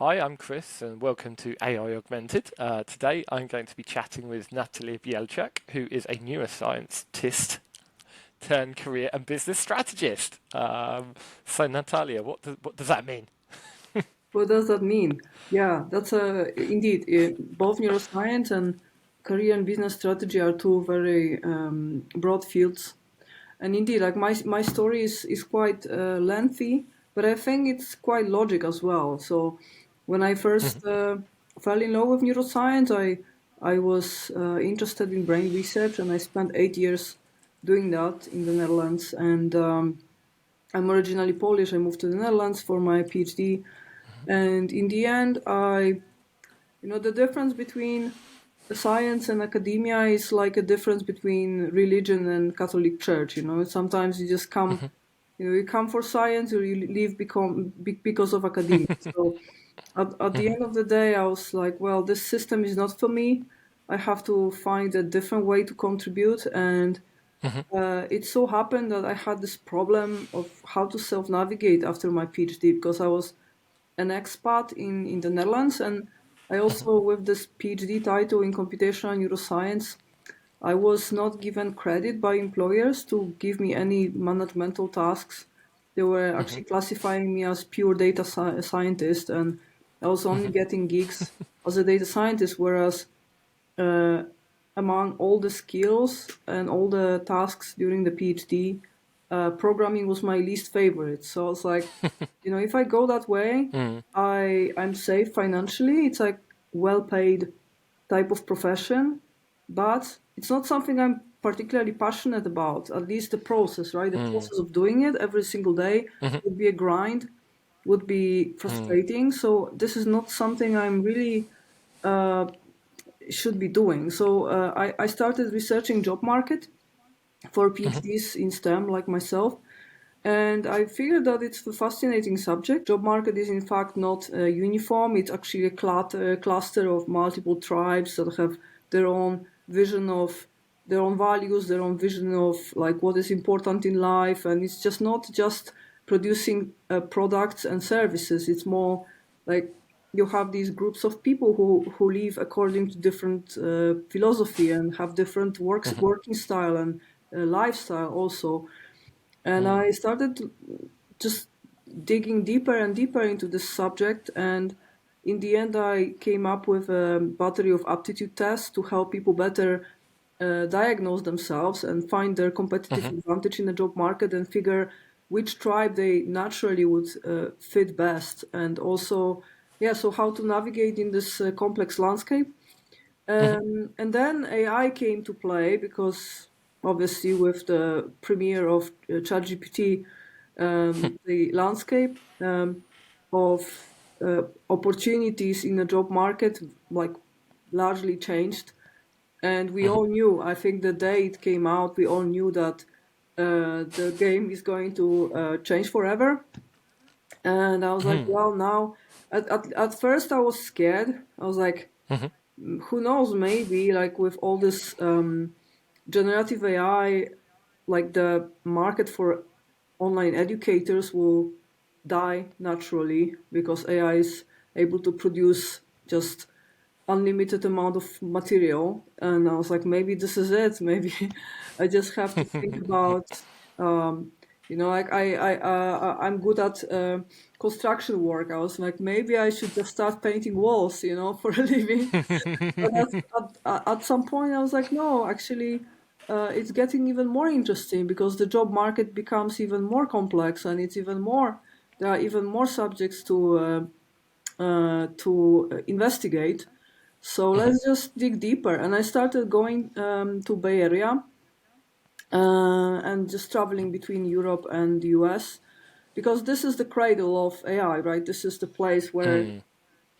Hi, I'm Chris, and welcome to AI Augmented. Today, I'm going to be chatting with Natalia Bielczak, who is a neuroscientist turned career and business strategist. So, Natalia, what does that mean? What does that mean? Yeah, that's indeed both neuroscience and career and business strategy are two very broad fields. And indeed, like my story is quite lengthy, but I think it's quite logic as well. So when I first fell in love with neuroscience, I was interested in brain research, and I spent 8 years doing that in the Netherlands. And I'm originally Polish. I moved to the Netherlands for my PhD, and in the end, the difference between science and academia is like a difference between religion and Catholic Church. Sometimes you just come, you come for science, or you leave because of academia. So at the end of the day, I was like, well, this system is not for me. I have to find a different way to contribute. And it so happened that I had this problem of how to self navigate after my PhD because I was an expat in the Netherlands, and I also, with this PhD title in computational neuroscience, I was not given credit by employers to give me any managemental tasks. They were actually classifying me as pure data scientist, and I was only getting gigs as a data scientist, whereas uh, among all the skills and all the tasks during the PhD, programming was my least favorite. So I was like, if I go that way, I'm safe financially. It's like well paid type of profession, but it's not something I'm particularly passionate about. At least the process, right? The process of doing it every single day would be a grind, would be frustrating. So this is not something I'm really should be doing. So I started researching job market for PhDs in STEM like myself. And I figured that it's a fascinating subject. Job market is in fact not uniform. It's actually a cluster of multiple tribes that have their own vision of their own values, their own vision of like what is important in life. And it's just not just producing products and services. It's more like you have these groups of people who live according to different philosophy and have different working style and lifestyle also. And I started just digging deeper and deeper into this subject. And in the end, I came up with a battery of aptitude tests to help people better diagnose themselves and find their competitive advantage in the job market and figure which tribe they naturally would fit best. And also, yeah, so how to navigate in this complex landscape. And then AI came to play because obviously with the premiere of ChatGPT, the landscape of opportunities in the job market like largely changed. And we all knew, I think the day it came out, we all knew that the game is going to change forever. And I was like, well, now, at first I was scared. I was like, who knows, maybe like with all this generative AI, like the market for online educators will die naturally because AI is able to produce just unlimited amount of material. And I was like, maybe this is it. Maybe I just have to think about, um, like I'm good at construction work. I was like, maybe I should just start painting walls, for a living. But at some point, I was like, no, actually, it's getting even more interesting because the job market becomes even more complex, and there are even more subjects to investigate. So let's just dig deeper. And I started going to Bay Area and just traveling between Europe and the US because this is the cradle of AI, right? This is the place where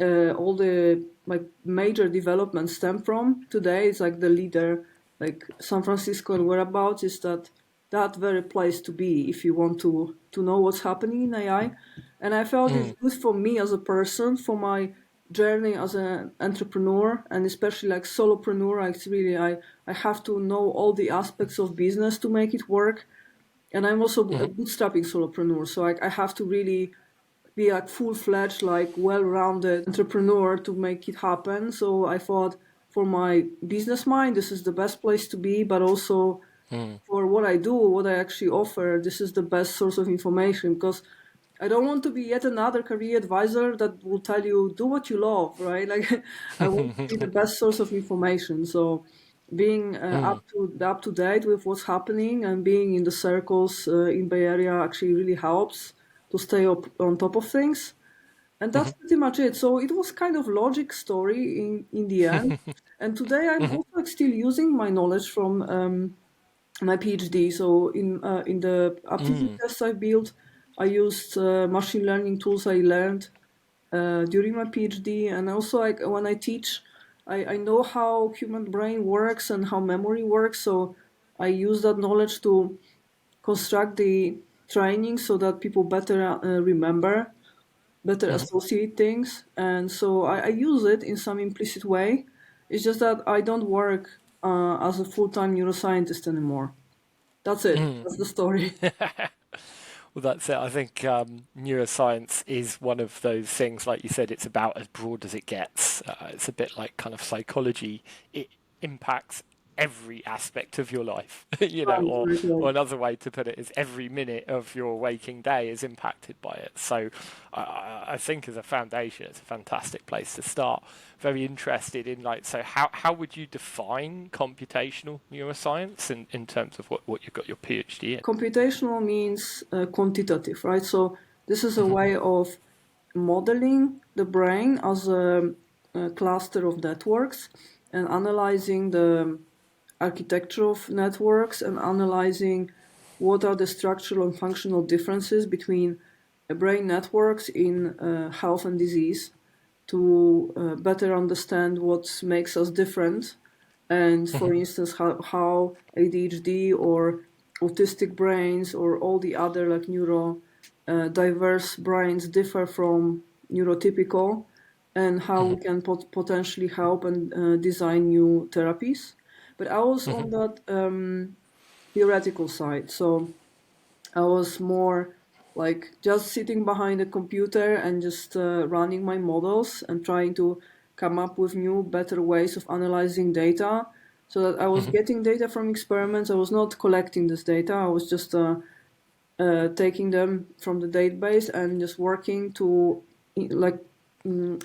all the like major developments stem from. Today it's like the leader, like San Francisco and whereabouts is that very place to be if you want to know what's happening in AI. And I felt it's good for me as a person, for my journey as an entrepreneur, and especially like solopreneur. I have to know all the aspects of business to make it work. And I'm also a bootstrapping solopreneur, so I have to really be a full-fledged, like well-rounded entrepreneur to make it happen. So I thought for my business mind, this is the best place to be, but also for what I do, what I actually offer, this is the best source of information, because I don't want to be yet another career advisor that will tell you do what you love, right? Like I want to be the best source of information. So being up to date with what's happening and being in the circles in Bay Area actually really helps to stay up on top of things. And that's pretty much it. So it was kind of logic story in the end. And today I'm also like, still using my knowledge from my PhD. So in the aptitude tests I built, I used machine learning tools I learned during my PhD, and also like when I teach, I know how human brain works and how memory works. So I use that knowledge to construct the training so that people better remember, better associate things, and so I use it in some implicit way. It's just that I don't work as a full-time neuroscientist anymore. That's it. That's the story. Well, that's it. I think neuroscience is one of those things, like you said, it's about as broad as it gets. It's a bit like kind of psychology. It impacts every aspect of your life, Right, right, or right. another way to put it is every minute of your waking day is impacted by it. So I think as a foundation, it's a fantastic place to start. Very interested in like, so how would you define computational neuroscience in terms of what you've got your PhD in? Computational means quantitative, right? So this is a way of modeling the brain as a cluster of networks and analyzing the architecture of networks and analyzing what are the structural and functional differences between brain networks in health and disease to better understand what makes us different. And for instance, how ADHD or autistic brains or all the other like neuro diverse brains differ from neurotypical, and how we can potentially help and design new therapies. But I was on that theoretical side. So I was more like just sitting behind a computer and just running my models and trying to come up with new, better ways of analyzing data. So that I was getting data from experiments. I was not collecting this data. I was just taking them from the database and just working to like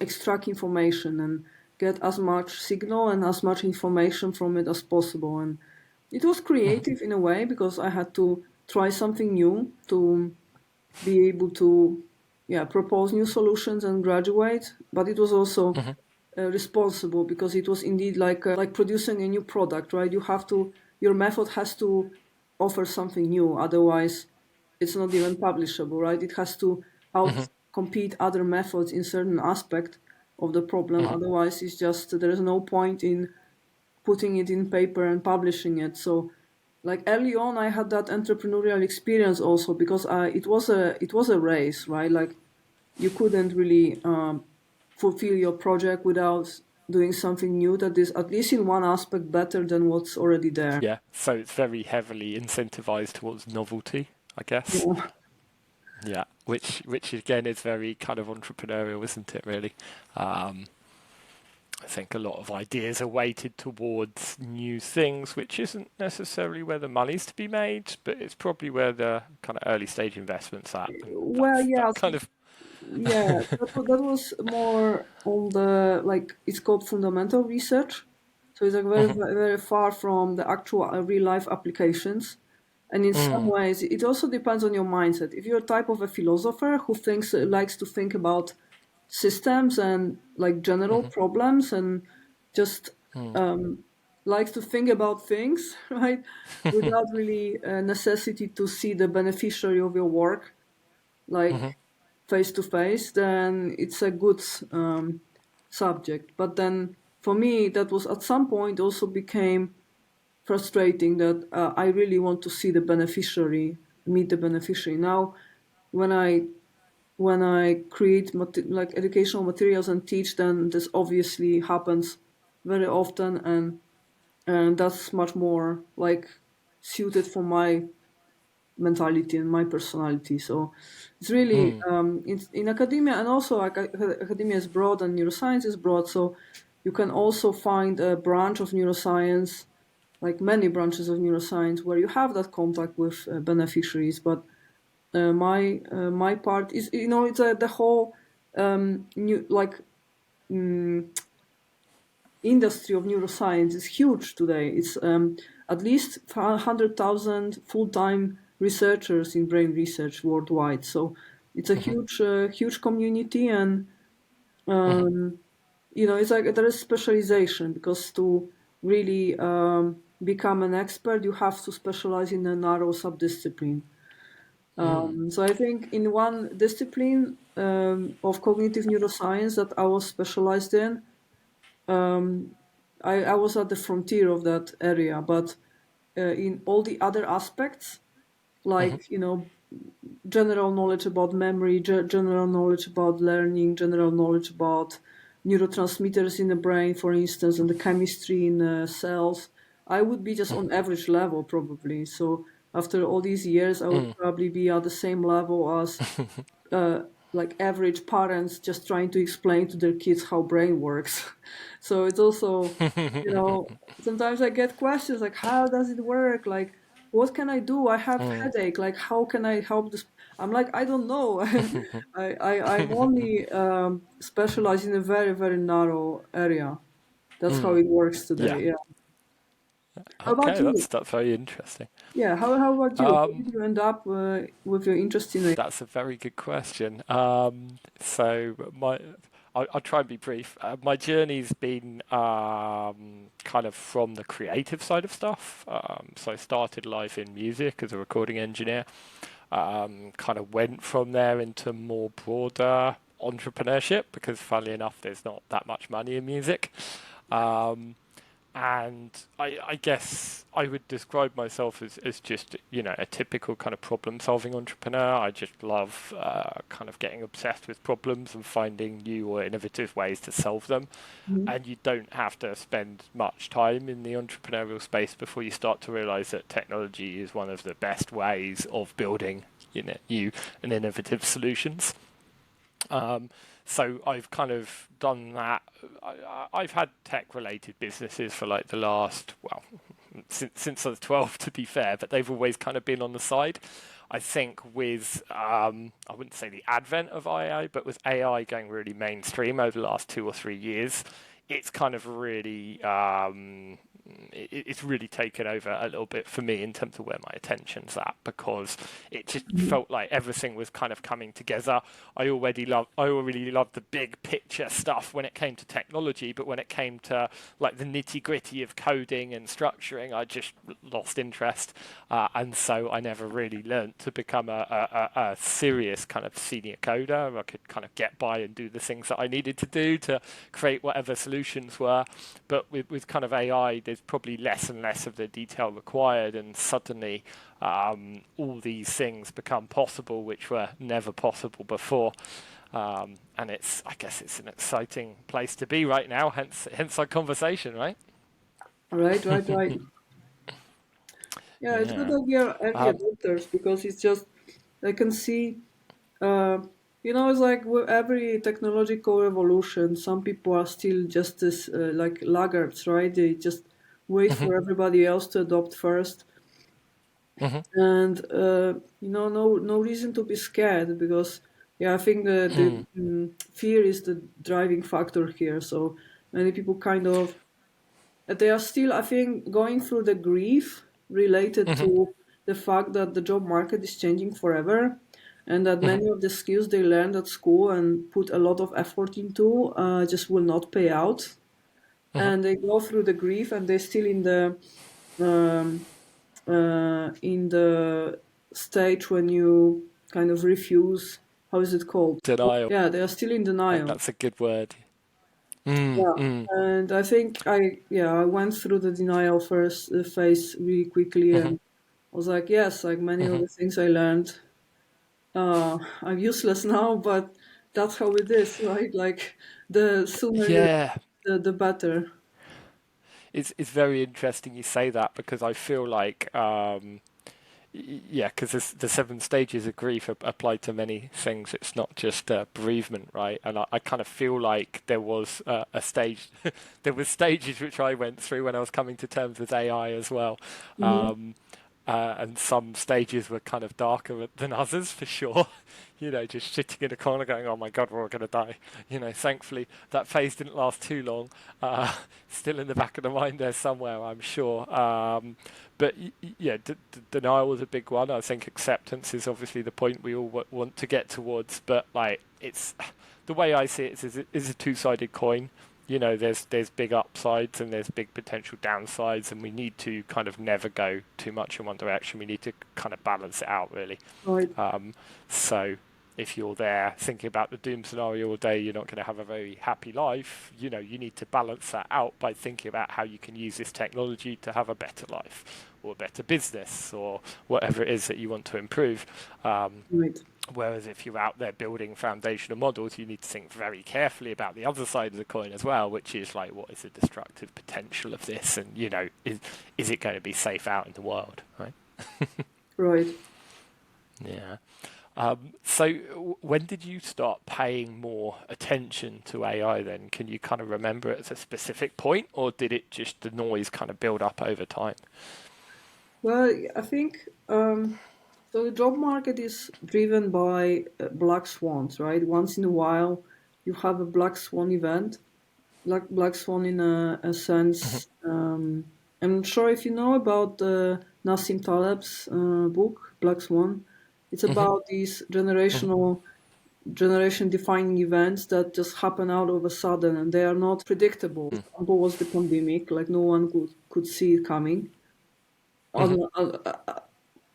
extract information and get as much signal and as much information from it as possible. And it was creative in a way because I had to try something new to be able to, yeah, propose new solutions and graduate. But it was also responsible because it was indeed like producing a new product, right? You have to, your method has to offer something new, otherwise it's not even publishable, right? It has to out compete other methods in certain aspect of the problem, otherwise it's just there is no point in putting it in paper and publishing it. So like early on I had that entrepreneurial experience also because it was a race, right? Like you couldn't really fulfill your project without doing something new that is at least in one aspect better than what's already there. Yeah, so it's very heavily incentivized towards novelty, I guess. Yeah. Yeah, which again is very kind of entrepreneurial, isn't it? Really, I think a lot of ideas are weighted towards new things, which isn't necessarily where the money's to be made, but it's probably where the kind of early stage investments at, and Well, that's yeah, that kind of. yeah, that was more on the like it's called fundamental research, so it's like very very far from the actual real life applications. And in some ways, it also depends on your mindset. If you're a type of a philosopher who thinks likes to think about systems and like general problems and just likes to think about things, right, without really necessity to see the beneficiary of your work, like face to face, then it's a good subject. But then for me, that was at some point also became frustrating that I really want to see the beneficiary, meet the beneficiary. Now, when I create like educational materials and teach, then this obviously happens very often, and that's much more like suited for my mentality and my personality. So it's really in academia, and also academia is broad and neuroscience is broad. So you can also find a branch of neuroscience, like many branches of neuroscience, where you have that contact with beneficiaries. But my part is, it's the whole new like industry of neuroscience is huge today. It's at least 100,000 full-time researchers in brain research worldwide. So it's a huge community, and it's like there is specialization, because to really become an expert, you have to specialize in a narrow subdiscipline. So I think in one discipline of cognitive neuroscience that I was specialized in, I was at the frontier of that area, but in all the other aspects, like general knowledge about memory, general knowledge about learning, general knowledge about neurotransmitters in the brain, for instance, and the chemistry in cells, I would be just on average level probably. So after all these years, I would probably be at the same level as like average parents just trying to explain to their kids how brain works. So it's also, sometimes I get questions like, how does it work? Like, what can I do? I have headache. Like, how can I help this? I'm like, I don't know. I'm only specialized in a very, very narrow area. That's how it works Yeah. today. Yeah. How about Okay, you? that's very interesting. Yeah. How about you? How did you end up with your interest in it? That's a very good question. I'll try and be brief. My journey's been kind of from the creative side of stuff. So I started life in music as a recording engineer. Kind of went from there into more broader entrepreneurship because, funnily enough, there's not that much money in music. Um, and I guess I would describe myself as just a typical kind of problem solving entrepreneur. I just love kind of getting obsessed with problems and finding new or innovative ways to solve them. Mhm. And you don't have to spend much time in the entrepreneurial space before you start to realize that technology is one of the best ways of building new and innovative solutions. Um, so I've kind of done that. I've had tech-related businesses for like the last, well, since I was 12, to be fair, but they've always kind of been on the side. I think with, I wouldn't say the advent of AI, but with AI going really mainstream over the last 2 or 3 years, it's kind of really it's really taken over a little bit for me in terms of where my attention's at, because it just felt like everything was kind of coming together. I already loved the big picture stuff when it came to technology, but when it came to like the nitty gritty of coding and structuring, I just lost interest, and so I never really learned to become a serious kind of senior coder. I could kind of get by and do the things that I needed to do to create whatever solutions were, but with kind of AI, there's probably less and less of the detail required, and suddenly all these things become possible, which were never possible before. And I guess it's an exciting place to be right now. Hence our conversation, right? Right, right, right. Yeah, it's good Yeah. that we are early Um, adopters, because it's just I can see, uh, it's like with every technological revolution, some people are still just as like laggards, right? They just wait for everybody else to adopt first, and no reason to be scared, because yeah, I think the fear is the driving factor here. So many people kind of they are still, I think, going through the grief related to the fact that the job market is changing forever, and that many of the skills they learned at school and put a lot of effort into just will not pay out. And they go through the grief, and they're still um, in the stage when you kind of refuse. How is it called? Denial. Yeah, they are still in denial. That's a good word. Yeah, and I think I went through the denial first phase really quickly, and I was like, yes, like many of the things I learned, I'm useless now, but that's how it is, right? Like the sooner you, Yeah, the better. it's very interesting you say that, because I feel like Yeah, because the seven stages of grief apply to many things. It's not just bereavement, right? And I kind of feel like there was a stage, there was stages which I went through when I was coming to terms with AI as well. Hmm. And some stages were kind of darker than others for sure. Just sitting in a corner going, "Oh my God, we're all going to die." Thankfully that phase didn't last too long. Still in the back of the mind there somewhere, I'm sure. But yeah, denial was a big one. I think acceptance is obviously the point we all want to get towards. But like, it's the way I see it is a two-sided coin. There's big upsides and there's big potential downsides, and we need to kind of never go too much in one direction. We need to kind of balance it out, really. Right. So if you're there thinking about the doom scenario all day, you're not going to have a very happy life. You need to balance that out by thinking about how you can use this technology to have a better life or a better business or whatever it is that you want to improve. Right. Whereas if you're out there building foundational models, you need to think very carefully about the other side of the coin as well, which is like, what is the destructive potential of this? And, is it going to be safe out in the world, right? Right. Yeah. So when did you start paying more attention to AI then? Can you kind of remember it at a specific point, or did it just, the noise kind of build up over time? Well, I think so. The job market is driven by black swans, right? Once in a while, you have a black swan event, black swan in a sense. I'm not sure if you know about Nassim Taleb's book, Black Swan. It's Hmm. about these generation-defining events that just happen out of a sudden, and they are not predictable. Example was the pandemic; like no one could see it coming. Hmm.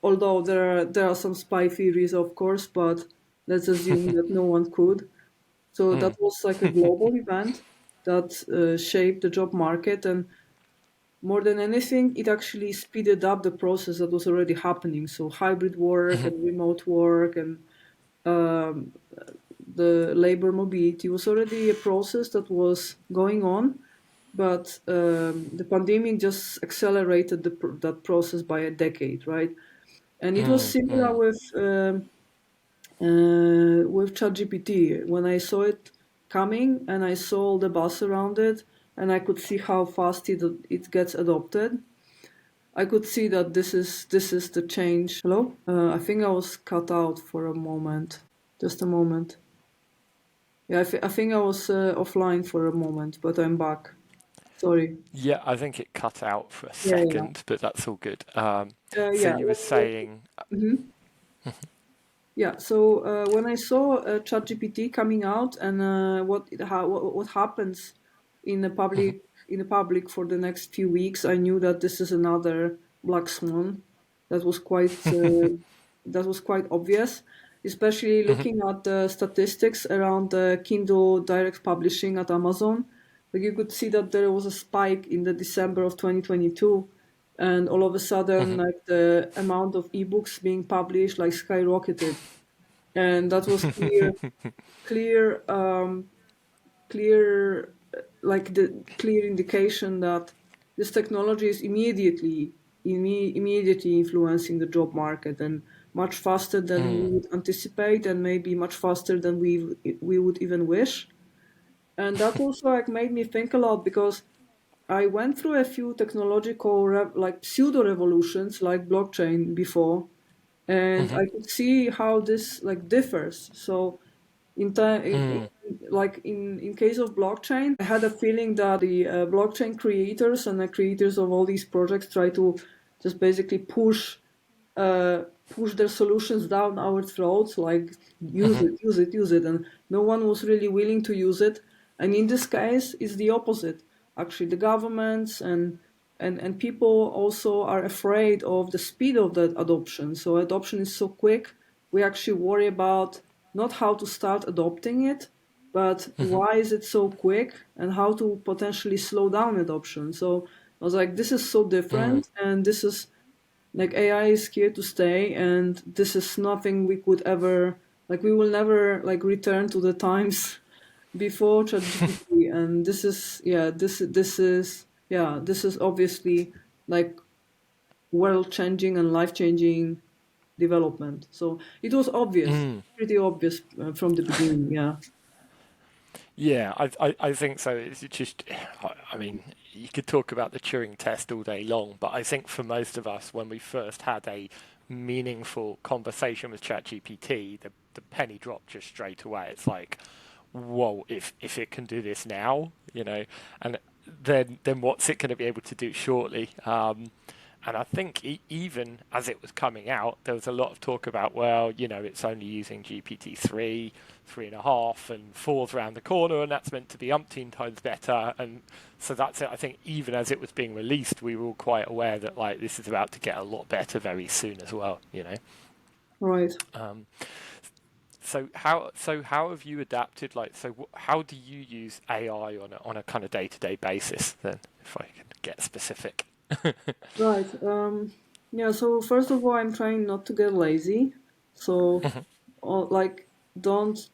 Although there are some spy theories, of course, but let's assume that no one could. So that was like a global event that shaped the job market, and more than anything, it actually speeded up the process that was already happening. So hybrid work and remote work and um, the labor mobility was already a process that was going on, but the pandemic just accelerated that process by a decade, right? And it was similar with ChatGPT. When I saw it coming and I saw all the buzz around it, and I could see how fast it gets adopted, I could see that this is the change. Hello, I think I was cut out for a moment. Just a moment. Yeah, I think I was offline for a moment, but I'm back. Sorry. Yeah, I think it cut out for a Yeah, yeah, second, but that's all good. So yeah. you were saying, Mhm. Yeah. So when I saw ChatGPT coming out and what happens in the public for the next few weeks, I knew that this is another black swan. That was quite obvious, especially looking at the statistics around the Kindle Direct Publishing at Amazon. Like you could see that there was a spike in the December of 2022, and all of a sudden, like the amount of ebooks being published like skyrocketed, and that was clear, clear, like the clear indication that this technology is immediately influencing the job market, and much faster than we would anticipate, and maybe much faster than we would even wish. And that also like made me think a lot, because I went through a few technological like pseudo revolutions like blockchain before, and I could see how this like differs. So in time, like in case of blockchain, I had a feeling that the blockchain creators and the creators of all these projects try to just basically push their solutions down our throats, like use it, use it, use it, and no one was really willing to use it. And in this case, it's the opposite. Actually, the governments and people also are afraid of the speed of that adoption. So adoption is so quick, we actually worry about not how to start adopting it, but why is it so quick and how to potentially slow down adoption. So I was like, this is so different, and this is like AI is here to stay, and this is nothing we could ever like. We will never like return to the times before ChatGPT, and this is yeah, this is obviously like world changing and life changing development. So it was obvious, pretty obvious from the beginning. Yeah. Yeah, I think so. It's just, I mean, you could talk about the Turing test all day long, but I think for most of us, when we first had a meaningful conversation with ChatGPT, the penny dropped just straight away. It's like, whoa, if it can do this now, and then what's it going to be able to do shortly? And I think even as it was coming out, there was a lot of talk about, well, it's only using GPT-3, 3.5, and 4's around the corner, and that's meant to be umpteen times better. And so that's it. I think even as it was being released, we were all quite aware that like this is about to get a lot better very soon as well. Right. So how have you adapted? Like, how do you use AI on a kind of day-to-day basis? Then, if I can get specific. Right. Yeah. So first of all, I'm trying not to get lazy. So, like, because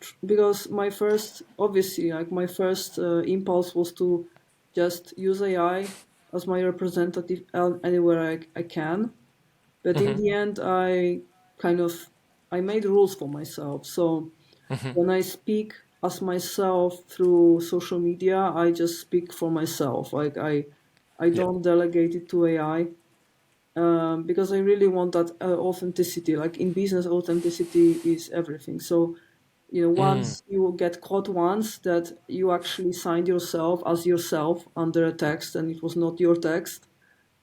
obviously, like my first impulse was to just use AI as my representative anywhere I can. But in the end, I made rules for myself. So when I speak as myself through social media, I just speak for myself. Like I Yeah. don't delegate it to AI, because I really want that authenticity. Like in business, authenticity is everything. So, Mm. once you get caught once that you actually signed yourself as yourself under a text and it was not your text,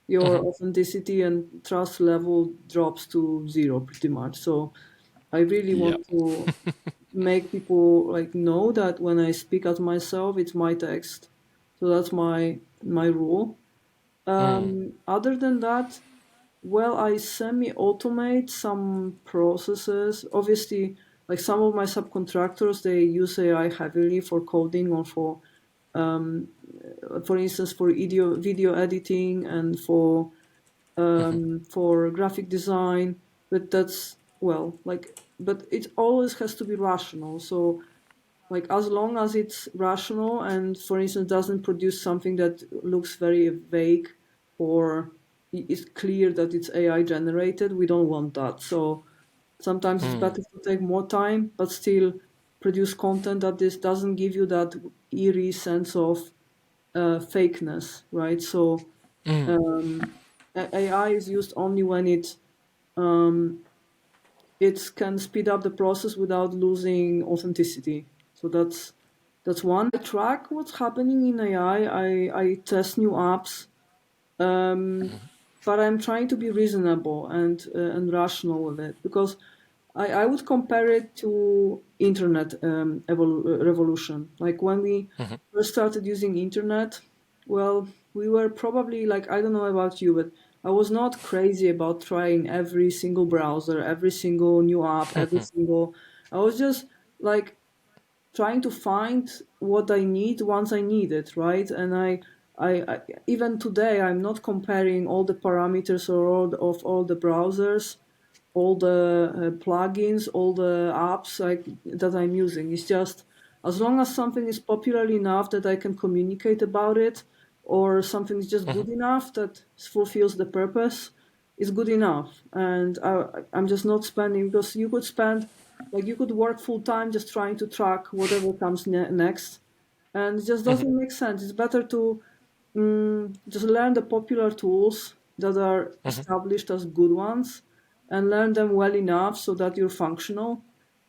your authenticity and trust level drops to zero pretty much. So I really Yeah. want to make people like know that when I speak as myself, it's my text. So that's my rule. Mm. Other than that, well, I semi-automate some processes. Obviously, like some of my subcontractors, they use AI heavily for coding or for instance, for video editing and for graphic design. But that's well, like, but it always has to be rational. So like as long as it's rational and for instance doesn't produce something that looks very vague or it's clear that it's AI generated, we don't want that. So sometimes it's better to take more time but still produce content that this doesn't give you that eerie sense of fakeness, right? So um, AI is used only when it can speed up the process without losing authenticity. So that's one. I track what's happening in AI. I test new apps, but I'm trying to be reasonable and rational with it because I would compare it to internet revolution. Like when we first started using internet, well, we were probably like, I don't know about you, but I was not crazy about trying every single browser, every single new app, I was just like trying to find what I need once I need it, right? And I even today I'm not comparing all the parameters or of all the browsers, all the plugins, all the apps like that I'm using. It's just as long as something is popular enough that I can communicate about it, or something is just good enough that fulfills the purpose, is good enough. And I'm just not spending because you could spend like you could work full time just trying to track whatever comes next, and it just doesn't make sense. It's better to just learn the popular tools that are established as good ones and learn them well enough so that you're functional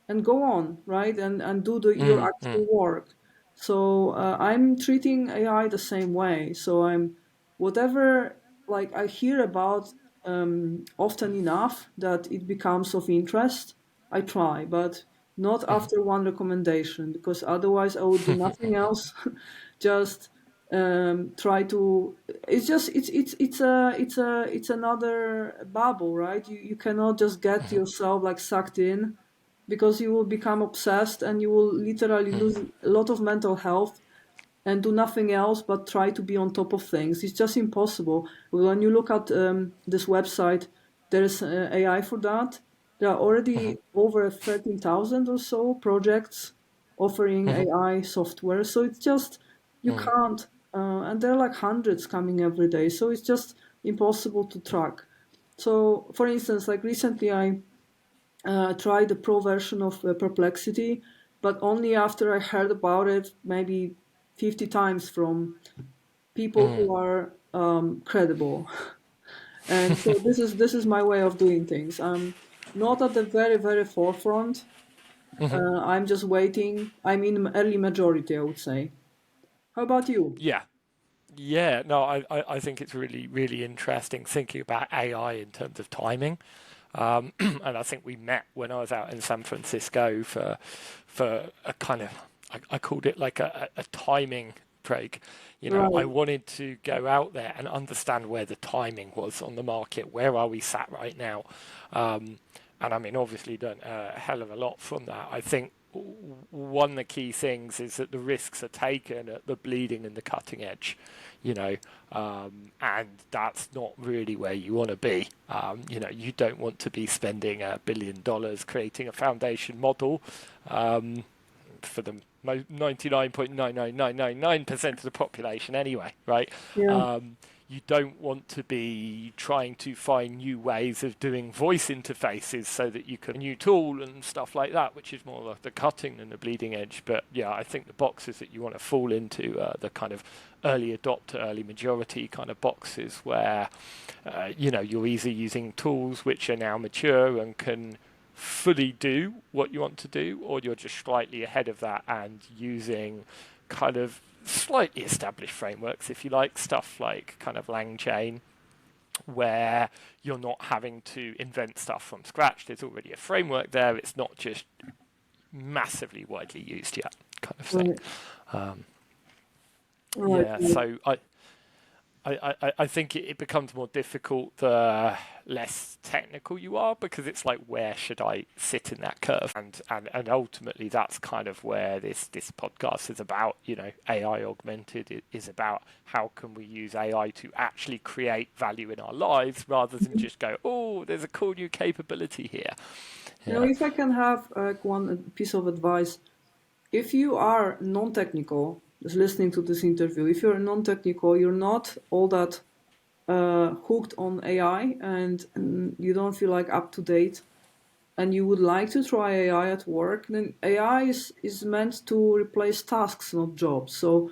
and go on, right? And do your actual work. So I'm treating AI the same way. So I'm whatever like I hear about often enough that it becomes of interest, I try, but not after one recommendation because otherwise I would do nothing else. Just try to. It's just it's another bubble, right? You cannot just get yourself like sucked in because you will become obsessed and you will literally lose a lot of mental health and do nothing else but try to be on top of things. It's just impossible. When you look at this website, there's AI for that. There are already over 13,000 or so projects offering AI software. So it's just, you can't, and there are like hundreds coming every day. So it's just impossible to track. So, for instance, like recently, tried the pro version of Perplexity, but only after I heard about it maybe 50 times from people Mm. who are credible. And so this is my way of doing things. I'm not at the very very forefront. I'm just waiting. I'm in early majority, I would say. How about you? Yeah. Yeah, no, I think it's really, really interesting thinking about AI in terms of timing. And I think we met when I was out in San Francisco for a kind of, I called it like a timing break. You know, I Right. wanted to go out there and understand where the timing was on the market. Where are we sat right now? And I mean, obviously, done a hell of a lot from that. I think one of the key things is that the risks are taken at the bleeding and the cutting edge, you know, and that's not really where you want to be. You know, you don't want to be spending $1 billion creating a foundation model for the 99.99999% of the population anyway, right? Yeah. You don't want to be trying to find new ways of doing voice interfaces so that you can a new tool and stuff like that, which is more like the cutting than the bleeding edge. But yeah, I think the boxes that you want to fall into the kind of early adopter, early majority kind of boxes where you know, you're either using tools which are now mature and can fully do what you want to do, or you're just slightly ahead of that and using kind of slightly established frameworks, if you like, stuff like kind of LangChain, where you're not having to invent stuff from scratch. There's already a framework there. It's not just massively widely used yet, kind of thing. Right. Um, Right. yeah, Right. so I think it becomes more difficult the less technical you are, because it's like, where should I sit in that curve? And ultimately that's kind of where this podcast is about. You know, AI augmented is about how can we use AI to actually create value in our lives rather than just go, oh, there's a cool new capability here. Yeah. If I can have one piece of advice, if you are non-technical, just listening to this interview, if you're non-technical, you're not all that hooked on AI, and you don't feel like up to date, and you would like to try AI at work, then AI is meant to replace tasks, not jobs. So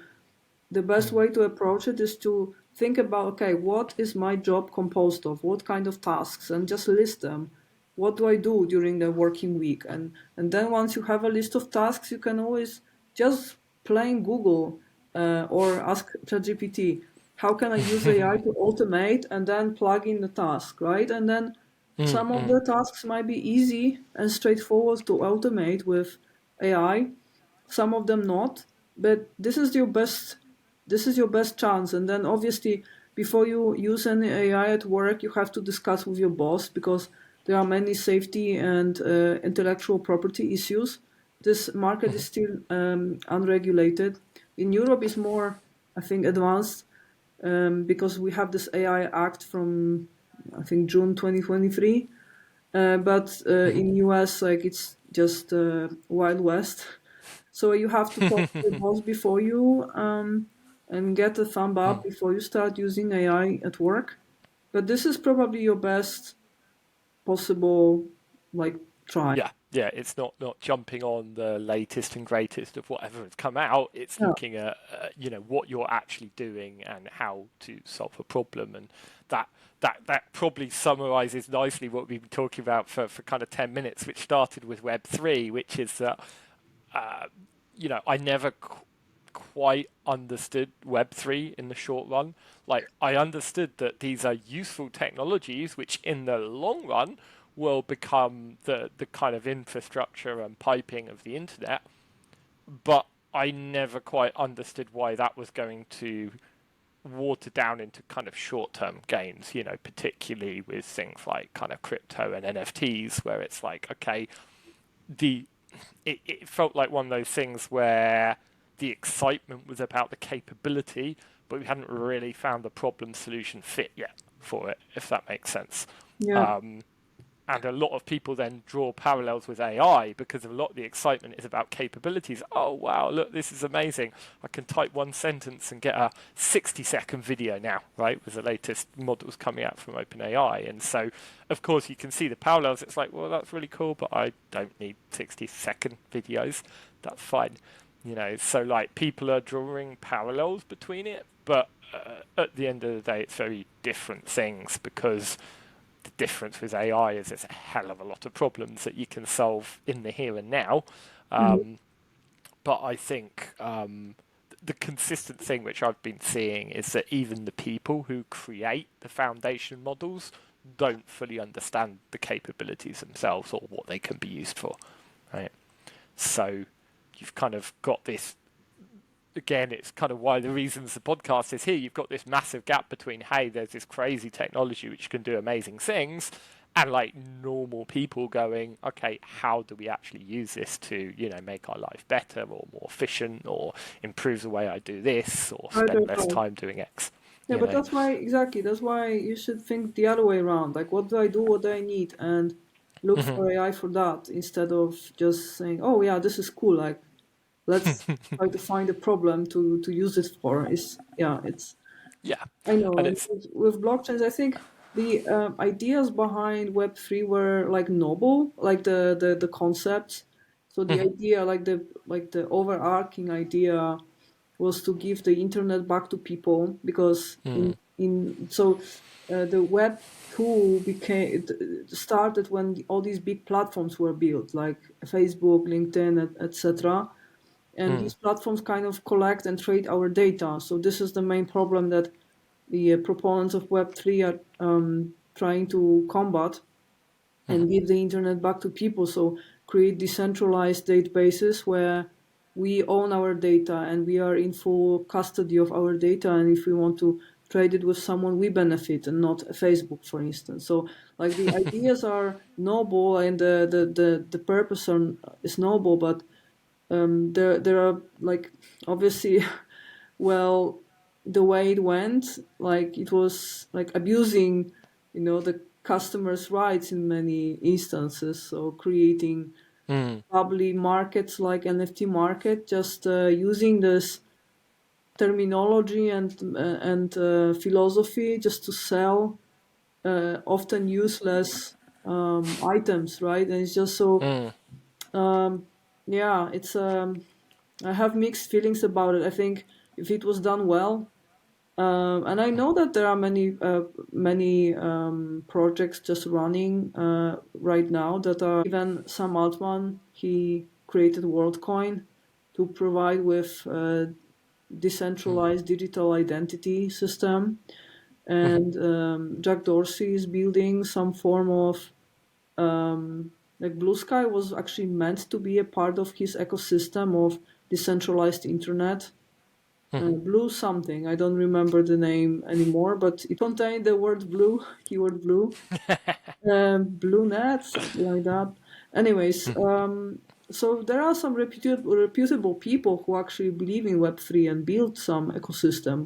the best Mm. way to approach it is to think about, okay, what is my job composed of? What kind of tasks? And just list them. What do I do during the working week? And then once you have a list of tasks, you can always just plain Google or ask ChatGPT, how can I use AI to automate, and then plug in the task, right? And then Mm, some of mm, the tasks might be easy and straightforward to automate with AI, some of them not, but this is your best chance. And then obviously, before you use any AI at work, you have to discuss with your boss, because there are many safety and intellectual property issues. This market is still unregulated. In Europe is more, I think, advanced, because we have this AI Act from, I think, June 2023. But in US, like, it's just Wild West. So you have to talk to your boss before you and get a thumb up mm. before you start using AI at work. But this is probably your best possible, like, try. Yeah, yeah, it's not jumping on the latest and greatest of whatever has come out. It's Yeah, looking at you know, what you're actually doing and how to solve a problem, and that that probably summarizes nicely what we've been talking about for kind of 10 minutes, which started with Web3, which is that you know, I never quite understood Web3 in the short run. Like, I understood that these are useful technologies which in the long run will become the kind of infrastructure and piping of the internet, but I never quite understood why that was going to water down into kind of short-term gains, you know, particularly with things like kind of crypto and NFTs, where it's like, okay, the it felt like one of those things where the excitement was about the capability, but we hadn't really found the problem solution fit yet for it, if that makes sense. yeah, Um, And a lot of people then draw parallels with AI because a lot of the excitement is about capabilities. Oh, wow, look, this is amazing. I can type one sentence and get a 60-second video now, right, with the latest models coming out from OpenAI. And so, of course, you can see the parallels. It's like, well, that's really cool, but I don't need 60-second videos. That's fine. So like people are drawing parallels between it, but at the end of the day, it's very different things because the difference with AI is there's a hell of a lot of problems that you can solve in the here and now. Mhm. But I think the consistent thing which I've been seeing is that even the people who create the foundation models don't fully understand the capabilities themselves or what they can be used for, right? So you've kind of got this, again, it's kind of why the reasons the podcast is here. You've got this massive gap between, hey, there's this crazy technology which can do amazing things, and like normal people going, okay, how do we actually use this to, make our life better or more efficient or improve the way I do this or Right, spend right, less right. time doing X, Yeah, you but know? that's why, exactly, that's why you should think the other way around. Like, what do I do? What do I need? And look Mhm. for AI for that instead of just saying, oh, yeah, this is cool. Like, let's try to find a problem to use it for. It's Yeah. I know, And and it's, with blockchains, I think the ideas behind Web3 were like noble, like the concepts. So the mhm, idea, like the overarching idea, was to give the internet back to people because mm, the Web 2 started when all these big platforms were built, like Facebook, LinkedIn, etc. And mm, these platforms kind of collect and trade our data. So this is the main problem that the proponents of Web3 are trying to combat mhm, and give the internet back to people. So create decentralized databases where we own our data and we are in full custody of our data. And if we want to trade it with someone, we benefit and not Facebook, for instance. So like the ideas are noble and the purpose is noble, but there are like obviously well the way it went, like it was like abusing the customers' rights in many instances, so creating mm, public markets like NFT market, just using this terminology and philosophy just to sell often useless items, right? And it's just so mm, um, yeah, it's I have mixed feelings about it. I think if it was done well, and I know that there are many projects just running right now that are even Sam Altman. He created WorldCoin to provide with mm, decentralized digital identity system, mhm, and Jack Dorsey is building some form of like Blue Sky was actually meant to be a part of his ecosystem of decentralized internet. mhm. Blue something, I don't remember the name anymore, but it contained the word blue, keyword blue, blue net, something like that. Anyways, Mhm, so there are some reputable people who actually believe in Web3 and build some ecosystem,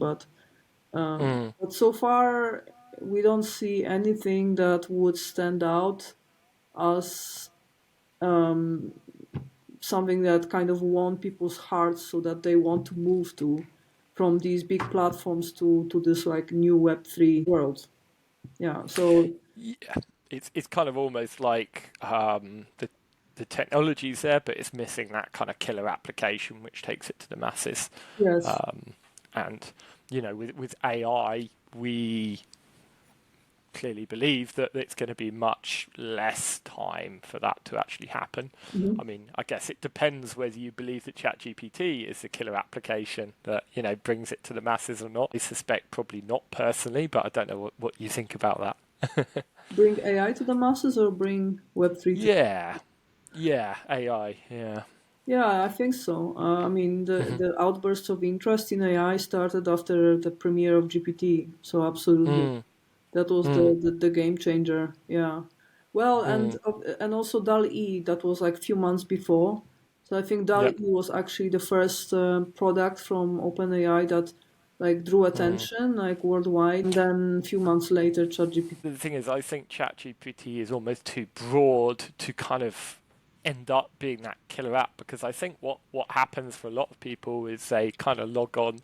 mm, but so far we don't see anything that would stand out as something that kind of won people's hearts so that they want to move to from these big platforms to this like new Web3 world. Yeah, so yeah, it's kind of almost like the technology's there, but it's missing that kind of killer application which takes it to the masses. yes. And with AI, we clearly believe that it's going to be much less time for that to actually happen. Mhm. I mean, I guess it depends whether you believe that ChatGPT is the killer application that brings it to the masses or not. I suspect probably not personally, but I don't know what you think about that. Bring AI to the masses or bring Web3 to. Yeah, yeah, AI, yeah. Yeah, I think so. I mean, Mhm. the outburst of interest in AI started after the premiere of GPT. So absolutely, Mm, that was mm, the game changer. Yeah. Well, mm. and also DAL-E, that was like few months before. So I think DAL-E Yep. was actually the first product from OpenAI that like drew attention like worldwide. And then a few months later, ChatGPT. The thing is, I think ChatGPT is almost too broad to kind of end up being that killer app, because I think what happens for a lot of people is they kind of log on,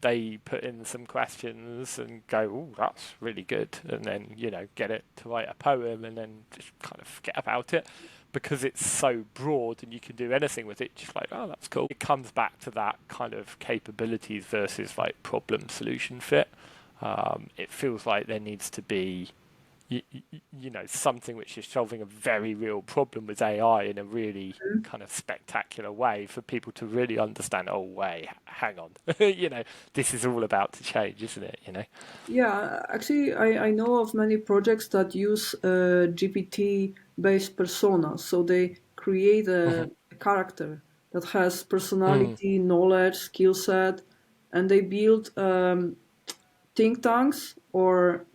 they put in some questions and go, "Oh, that's really good," and then get it to write a poem and then just kind of forget about it because it's so broad and you can do anything with it. Just like, oh, that's cool. It comes back to that kind of capabilities versus like problem solution fit. It feels like there needs to be something which is solving a very real problem with AI in a really kind of spectacular way for people to really understand, oh, wait, hang on. This is all about to change, isn't it? Yeah, actually, I know of many projects that use GPT-based personas. So they create Hmm. a character that has Mm. personality, knowledge, skill set, and they build think tanks or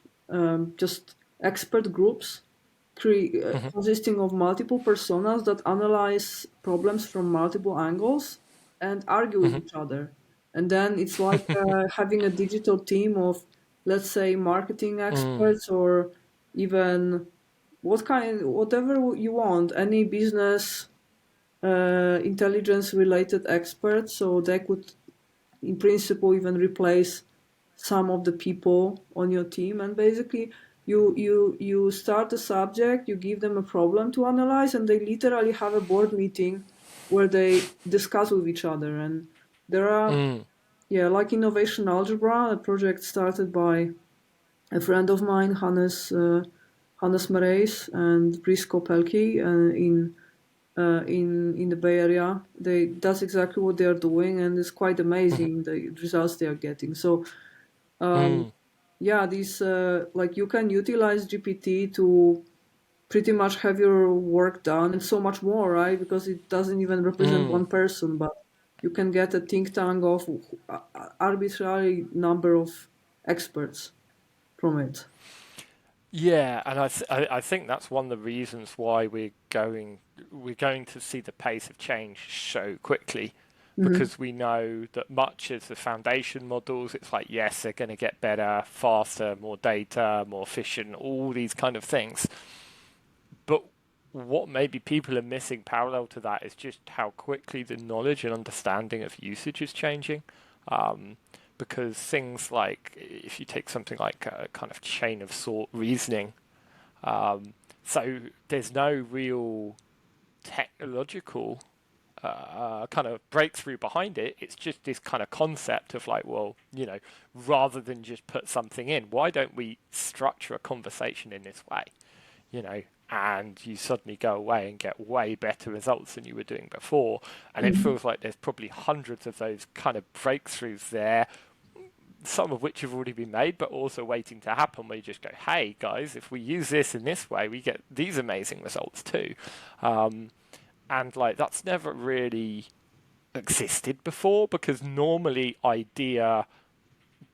just expert groups Hmm. consisting of multiple personas that analyze problems from multiple angles and argue with Hmm. each other. And then it's like having a digital team of, let's say, marketing Mm. experts or even whatever you want, any business intelligence related experts. So they could, in principle, even replace some of the people on your team. And basically you start a subject, you give them a problem to analyze, and they literally have a board meeting where they discuss with each other. And there are, Mm. yeah, like innovation algebra, a project started by a friend of mine, Hannes Marais and Prisco Pelkey, in the Bay Area. That's exactly what they are doing, and it's quite Hmm. amazing the results they are getting. So Mm. yeah, these like you can utilize GPT to pretty much have your work done and so much more, right? Because it doesn't even represent Mm. one person, but you can get a think tank of arbitrary number of experts from it. Yeah, and I think that's one of the reasons why we're going to see the pace of change so quickly, Hmm. because we know that much as the foundation models, it's like, yes, they're going to get better, faster, more data, more efficient, all these kind of things. But what maybe people are missing parallel to that is just how quickly the knowledge and understanding of usage is changing. Um, because things like, if you take something like a kind of chain of thought reasoning, so there's no real technological kind of breakthrough behind it. It's just this kind of concept of like, well, rather than just put something in, why don't we structure a conversation in this way? you know, and you suddenly go away and get way better results than you were doing before. And it Hmm. feels like there's probably hundreds of those kind of breakthroughs there, some of which have already been made, but also waiting to happen, where you just go, hey, guys, if we use this in this way, we get these amazing results too. Um, and like, that's never really existed before, because normally idea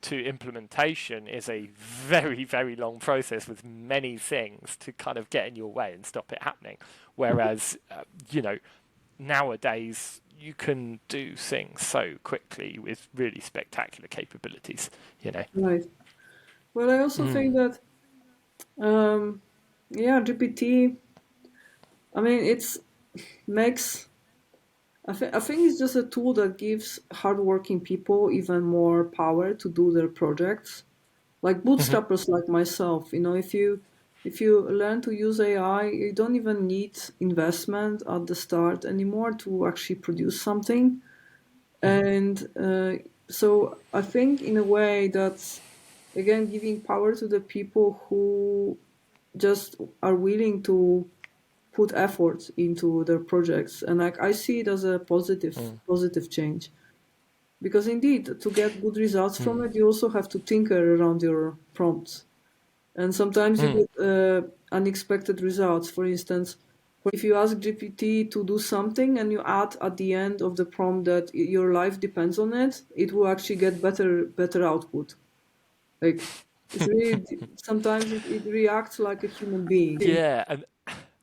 to implementation is a very, very long process with many things to kind of get in your way and stop it happening. Whereas, nowadays you can do things so quickly with really spectacular capabilities. Right. Well, I also think Mm. that yeah, GPT. I mean, it's makes. I think it's just a tool that gives hardworking people even more power to do their projects. Like Hmm. bootstrappers like myself, if you learn to use AI, you don't even need investment at the start anymore to actually produce something. Hmm. And so I think in a way that's again giving power to the people who just are willing to put effort into their projects, and like I see it as a positive change, because indeed to get good results from Mm. it you also have to tinker around your prompts, and sometimes you Mm. get unexpected results. For instance, if you ask GPT to do something and you add at the end of the prompt that your life depends on it, it will actually get better output. Like it's really, sometimes it reacts like a human being. Yeah, and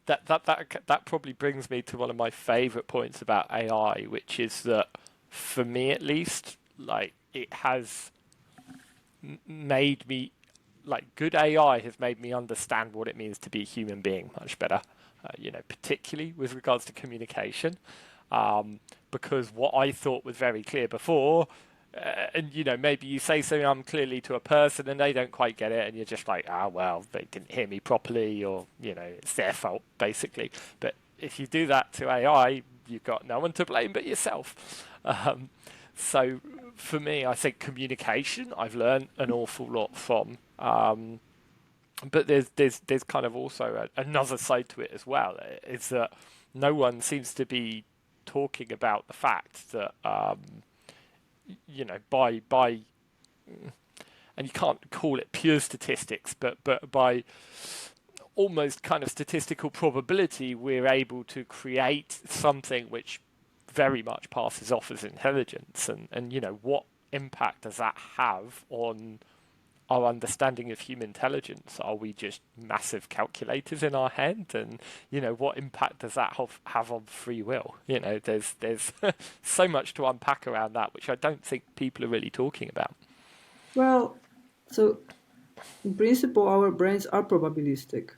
that probably brings me to one of my favorite points about AI, which is that, for me at least, like, it has. made me, like, good AI has made me understand what it means to be a human being much better. Particularly with regards to communication, because what I thought was very clear before, and maybe you say something unclearly to a person and they don't quite get it, and you're just like, well, they didn't hear me properly, or it's their fault basically. But if you do that to AI, you've got no one to blame but yourself. So for me, I think communication I've learned an awful lot from. But there's kind of also another side to it as well. Is that no one seems to be talking about the fact that by and you can't call it pure statistics, but by almost kind of statistical probability, we're able to create something which very much passes off as intelligence. And what impact does that have on our understanding of human intelligence? Are we just massive calculators in our head? And what impact does that have on free will? There's so much to unpack around that, which I don't think people are really talking about. Well, so in principle, our brains are probabilistic.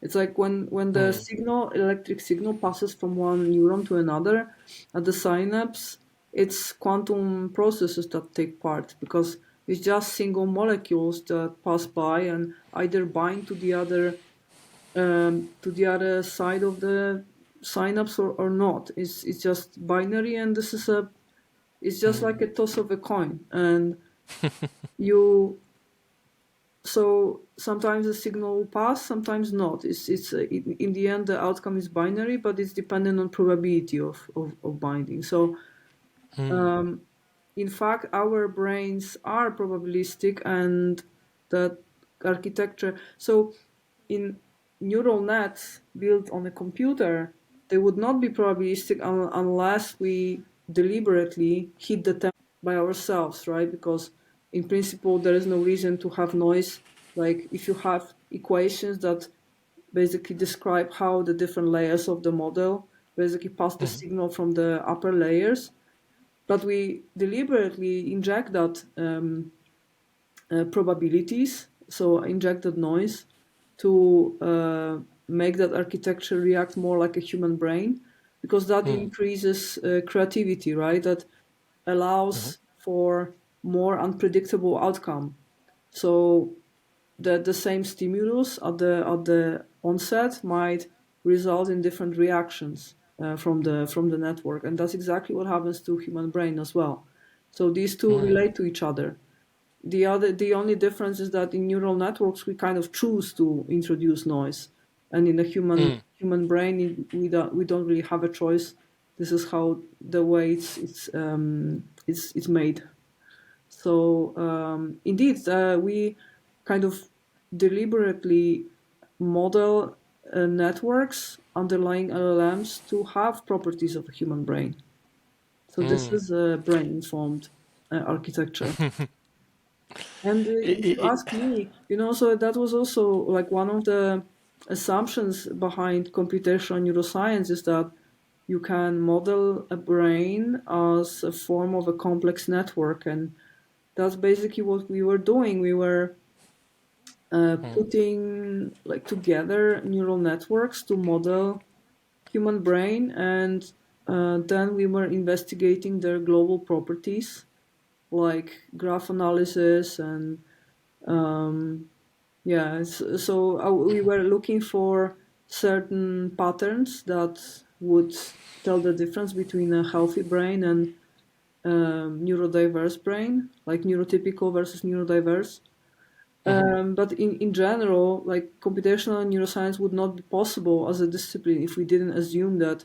It's like when the electric signal passes from one neuron to another at the synapse, it's quantum processes that take part, because it's just single molecules that pass by and either bind to the other side of the synapse or not. It's just binary, and it's just like a toss of a coin, and you. So sometimes the signal will pass, sometimes not. It's in the end the outcome is binary, but it's dependent on probability of binding. So in fact, our brains are probabilistic, and the architecture. So in neural nets built on a computer, they would not be probabilistic unless we deliberately hit the tempo by ourselves, right? Because in principle, there is no reason to have noise. Like if you have equations that basically describe how the different layers of the model basically pass the signal from the upper layers, but we deliberately inject that probabilities, so injected noise, to make that architecture react more like a human brain, because that increases creativity, right? That allows for more unpredictable outcome. So the same stimulus at the onset might result in different reactions from the network, and that's exactly what happens to human brain as well. So these two relate to each other. The only difference is that in neural networks we kind of choose to introduce noise, and in the human brain we don't really have a choice. This is how the way it's made. So indeed, we kind of deliberately model networks underlying LLMs to have properties of a human brain. So this is a brain-informed architecture. And if you It, ask me, so that was also like one of the assumptions behind computational neuroscience, is that you can model a brain as a form of a complex network. And that's basically what we were doing. We were putting like together neural networks to model human brain, and then we were investigating their global properties like graph analysis and we were looking for certain patterns that would tell the difference between a healthy brain and neurodiverse brain, like neurotypical versus neurodiverse. But in general, like computational neuroscience would not be possible as a discipline if we didn't assume that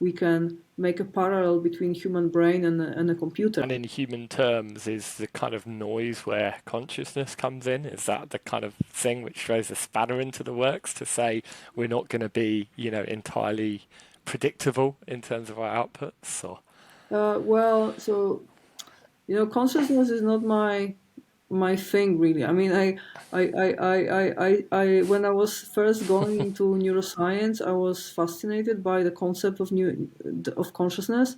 we can make a parallel between human brain and a computer. and in human terms, is the kind of noise where consciousness comes in? Is that the kind of thing which throws a spanner into the works to say we're not going to be, entirely predictable in terms of our outputs? Or Consciousness is not my thing really. I mean, I when I was first going into neuroscience, I was fascinated by the concept of consciousness,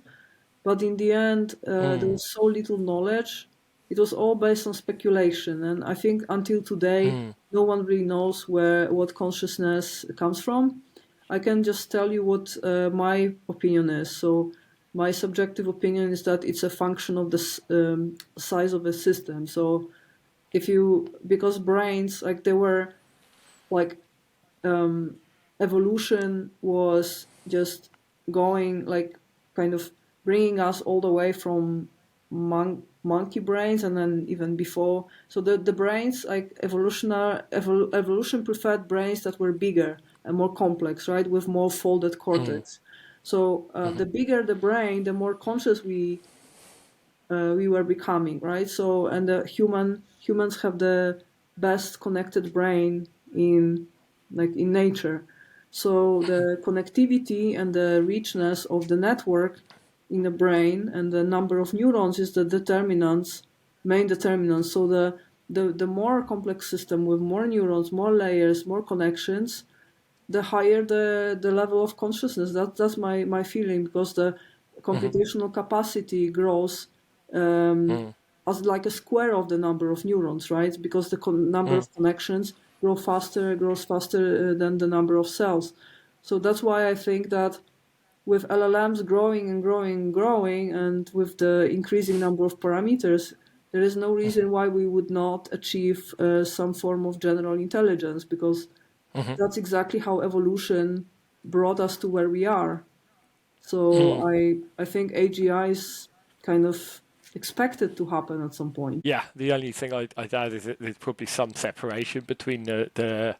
but in the end, there was so little knowledge it was all based on speculation. And I think until today, Mm. no one really knows what consciousness comes from. I can just tell you what my opinion is. So my subjective opinion is that it's a function of the size of the system. So if you, because brains, like they were like evolution was just going like kind of bringing us all the way from monkey brains and then even before. So the brains like evolution preferred brains that were bigger and more complex, right, with more folded Mm. cortex. So Mm-hmm. the bigger the brain, the more conscious we were becoming, right? So, and the humans have the best connected brain in in nature. So the connectivity and the richness of the network in the brain and the number of neurons is the main determinants. So the more complex system with more neurons, more layers, more connections, the higher the level of consciousness. That's my feeling, because the Mm-hmm. computational capacity grows um, Mm. as like a square of the number of neurons, right? Because the number Mm. of connections grows faster than the number of cells. So that's why I think that with LLMs growing and growing and growing, and with the increasing number of parameters, there is no reason why we would not achieve some form of general intelligence, because Mm-hmm. that's exactly how evolution brought us to where we are. So Mm. I think AGI is kind of expected to happen at some point. Yeah, the only thing I'd add is that there's probably some separation between the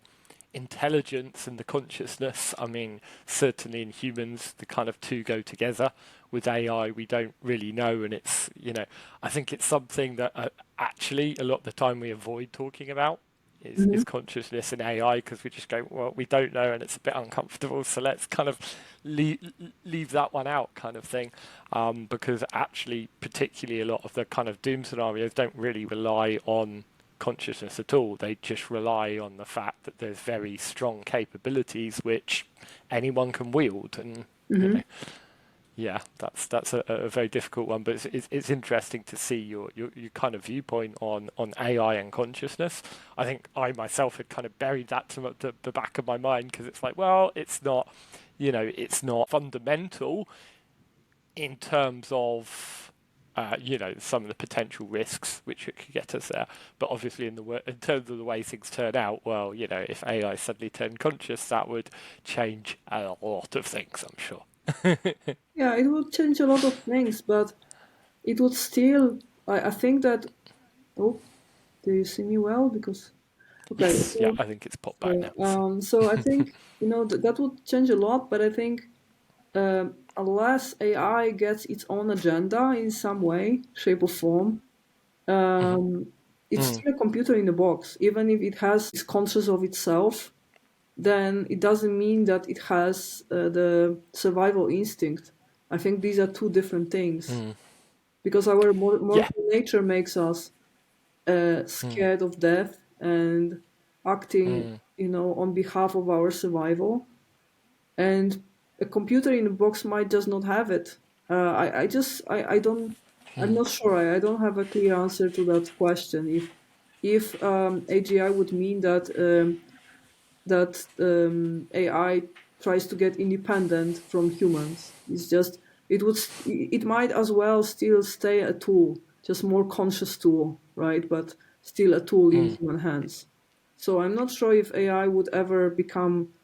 intelligence and the consciousness. I mean, certainly in humans, the kind of two go together. With AI, we don't really know, and it's, I think it's something that actually a lot of the time we avoid talking about is Hmm. consciousness and AI, because we just go, well, we don't know, and it's a bit uncomfortable, so let's kind of leave, leave that one out, kind of thing, because actually, particularly a lot of the kind of doom scenarios don't really rely on consciousness at all. They just rely on the fact that there's very strong capabilities which anyone can wield, and you Hmm. know, yeah, that's a very difficult one. But it's interesting to see your kind of viewpoint on AI and consciousness. I think I myself had kind of buried that to the back of my mind, because it's like, well, it's not, it's not fundamental in terms of some of the potential risks which it could get us there. But obviously, in terms of the way things turn out, well, if AI suddenly turned conscious, that would change a lot of things, I'm sure. Yeah, it would change a lot of things, but it would still. I think that. Oh, do you see me well? Because okay, Yes, yeah, so I think it's popped back sorry. now. So I think that would change a lot, but I think unless AI gets its own agenda in some way, shape, or form, Hmm. it's Mm. still a computer in a box. Even if it is conscious of itself, then it doesn't mean that it has the survival instinct. I think these are two different things, Mm. because our Yeah. mortal nature makes us Mm. scared of death and acting, Mm. on behalf of our survival. And a computer in a box might just not have it. I don't, I'm Mm. not sure. I don't have a clear answer to that question. If AGI would mean that AI tries to get independent from humans. It's just it might as well still stay a tool, just more conscious tool, right? But still a tool in Mm. human hands. So I'm not sure if AI would ever become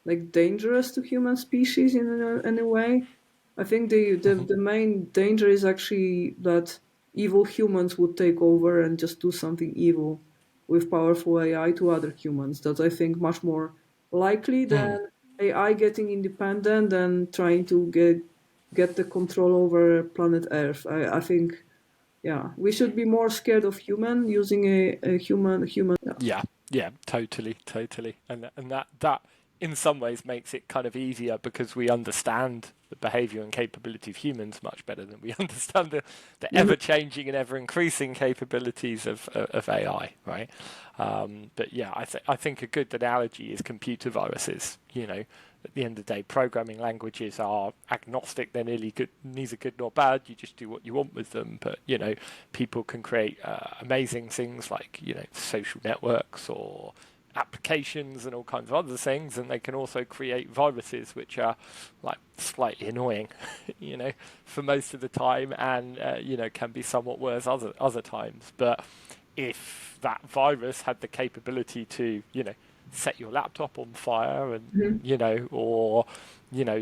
like dangerous to human species in any way. I think Mhm. the main danger is actually that evil humans would take over and just do something evil with powerful AI to other humans. That's, I think, much more likely Mm. than AI getting independent and trying to get the control over planet Earth. I think, yeah, we should be more scared of human using a human. Yeah. Yeah, yeah, totally, totally, and that in some ways makes it kind of easier, because we understand the behaviour and capability of humans much better than we understand the Mhm. ever changing and ever increasing capabilities of AI, right? But yeah, I think a good analogy is computer viruses. at the end of the day, programming languages are agnostic. They're neither good nor bad. You just do what you want with them. But, people can create amazing things like, social networks or applications and all kinds of other things, and they can also create viruses which are like slightly annoying for most of the time, and can be somewhat worse other times. But if that virus had the capability to set your laptop on fire, and Mhm. or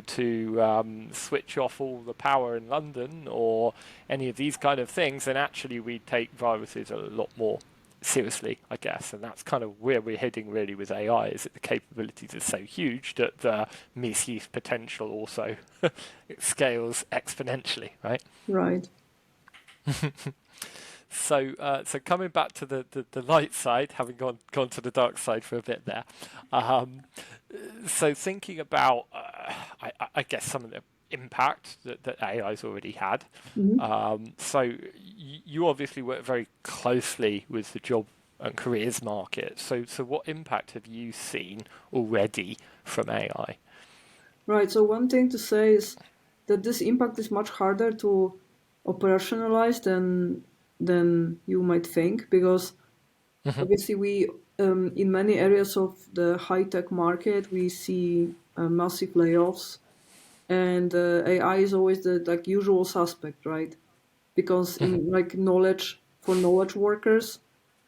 to switch off all the power in London, or any of these kind of things, then actually we take viruses a lot more seriously, I guess. And that's kind of where we're heading really with AI, is that the capabilities are so huge that the misuse potential also it scales exponentially, right? Right. So coming back to the light side, having gone to the dark side for a bit there. Um, so thinking about, I guess, some of the impact that AI's already had. Mhm. So you obviously work very closely with the job and careers market. So what impact have you seen already from AI? Right. So one thing to say is that this impact is much harder to operationalize than you might think, because Hmm. obviously we in many areas of the high tech market we see massive layoffs, and AI is always the like usual suspect, right? Because Hmm. in like knowledge for knowledge workers,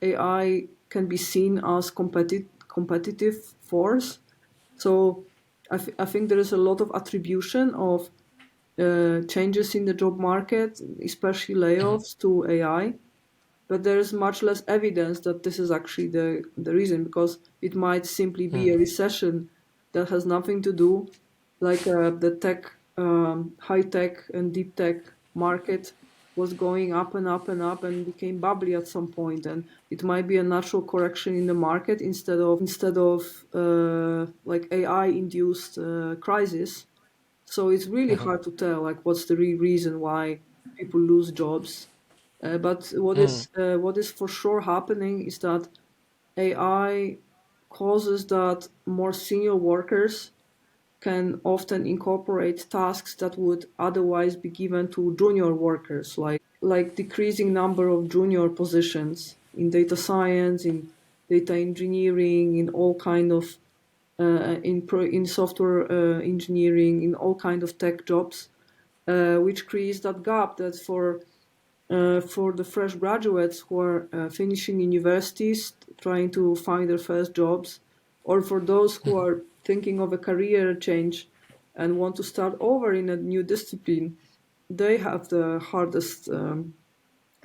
AI can be seen as competitive force. So I think there is a lot of attribution of changes in the job market, especially Hmm. layoffs, to AI. But there is much less evidence that this is actually the reason, because it might simply be a recession that has nothing to do, like the tech, high tech and deep tech market was going up and up and up and became bubbly at some point, and it might be a natural correction in the market instead of like AI induced crisis. So it's really Hmm. hard to tell like what's the real reason why people lose jobs. But Hmm. what is for sure happening is that AI causes that more senior workers can often incorporate tasks that would otherwise be given to junior workers, like decreasing number of junior positions in data science, in data engineering, in all kind of in software engineering, in all kind of tech jobs, which creates that gap that for the fresh graduates who are finishing universities, trying to find their first jobs, or for those who are thinking of a career change and want to start over in a new discipline, they have the hardest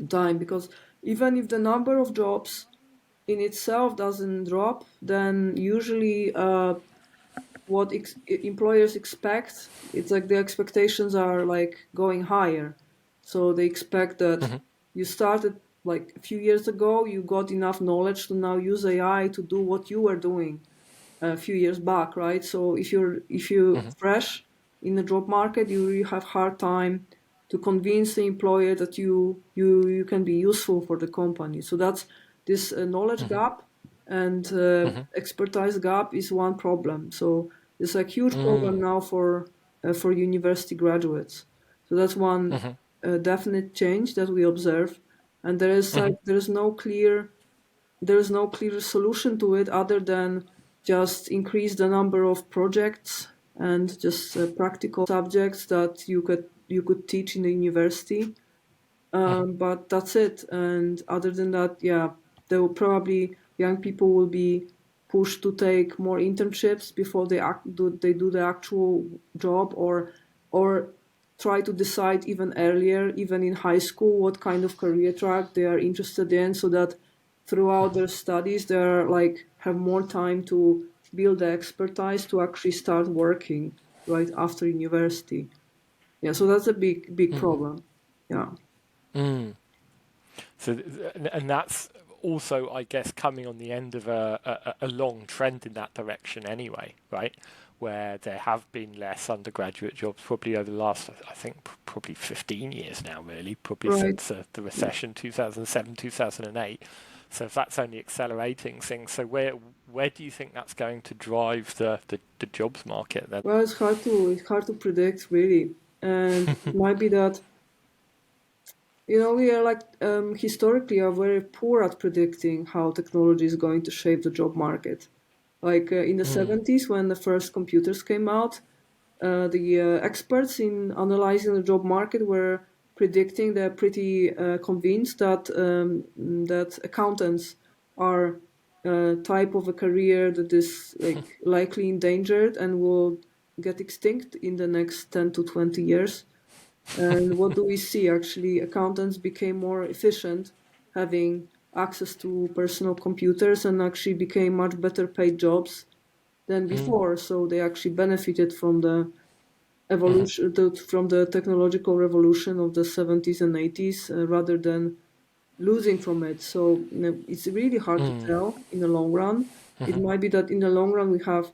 time, because even if the number of jobs in itself doesn't drop, then usually what employers expect, it's like the expectations are like going higher. So they expect that Hmm. you started like a few years ago, you got enough knowledge to now use AI to do what you were doing a few years back, right? So if you Hmm. fresh in the job market, you really have hard time to convince the employer that you can be useful for the company. So that's this knowledge Hmm. gap, and Hmm. expertise gap is one problem. So it's a huge problem Hmm. now for university graduates. So that's one Hmm. definite change that we observe, and Hmm. there is no clear solution to it other than just increase the number of projects and just practical subjects that you could teach in the university. Hmm. But that's it. And other than that, yeah, there will probably young people will be pushed to take more internships before they do the actual job, or try to decide even earlier, even in high school, what kind of career track they are interested in, so that throughout their studies they are like have more time to build the expertise to actually start working right after university. Yeah, so that's a big problem. Yeah. Hmm. So, and that's also, I guess, coming on the end of a long trend in that direction anyway, right? Where there have been less undergraduate jobs probably over the last, I think, probably 15 years now, really, probably Right. since the recession, 2007, 2008. So if that's only accelerating things, so where do you think that's going to drive the jobs market then? Well, it's hard to predict really, and it might be that we are like historically are very poor at predicting how technology is going to shape the job market. Like in the Mm, 70s, when the first computers came out, the experts in analyzing the job market were predicting, they're pretty convinced that accountants are a type of a career that is like likely endangered and will get extinct in the next 10 to 20 years. And what do we see? Actually, accountants became more efficient, having access to personal computers, and actually became much better paid jobs than mm, before. So they actually benefited from the mhm, evolution, from the technological revolution of the 70s and 80s, rather than losing from it. So it's really hard to mm, tell in the long run. It mhm, might be that in the long run we have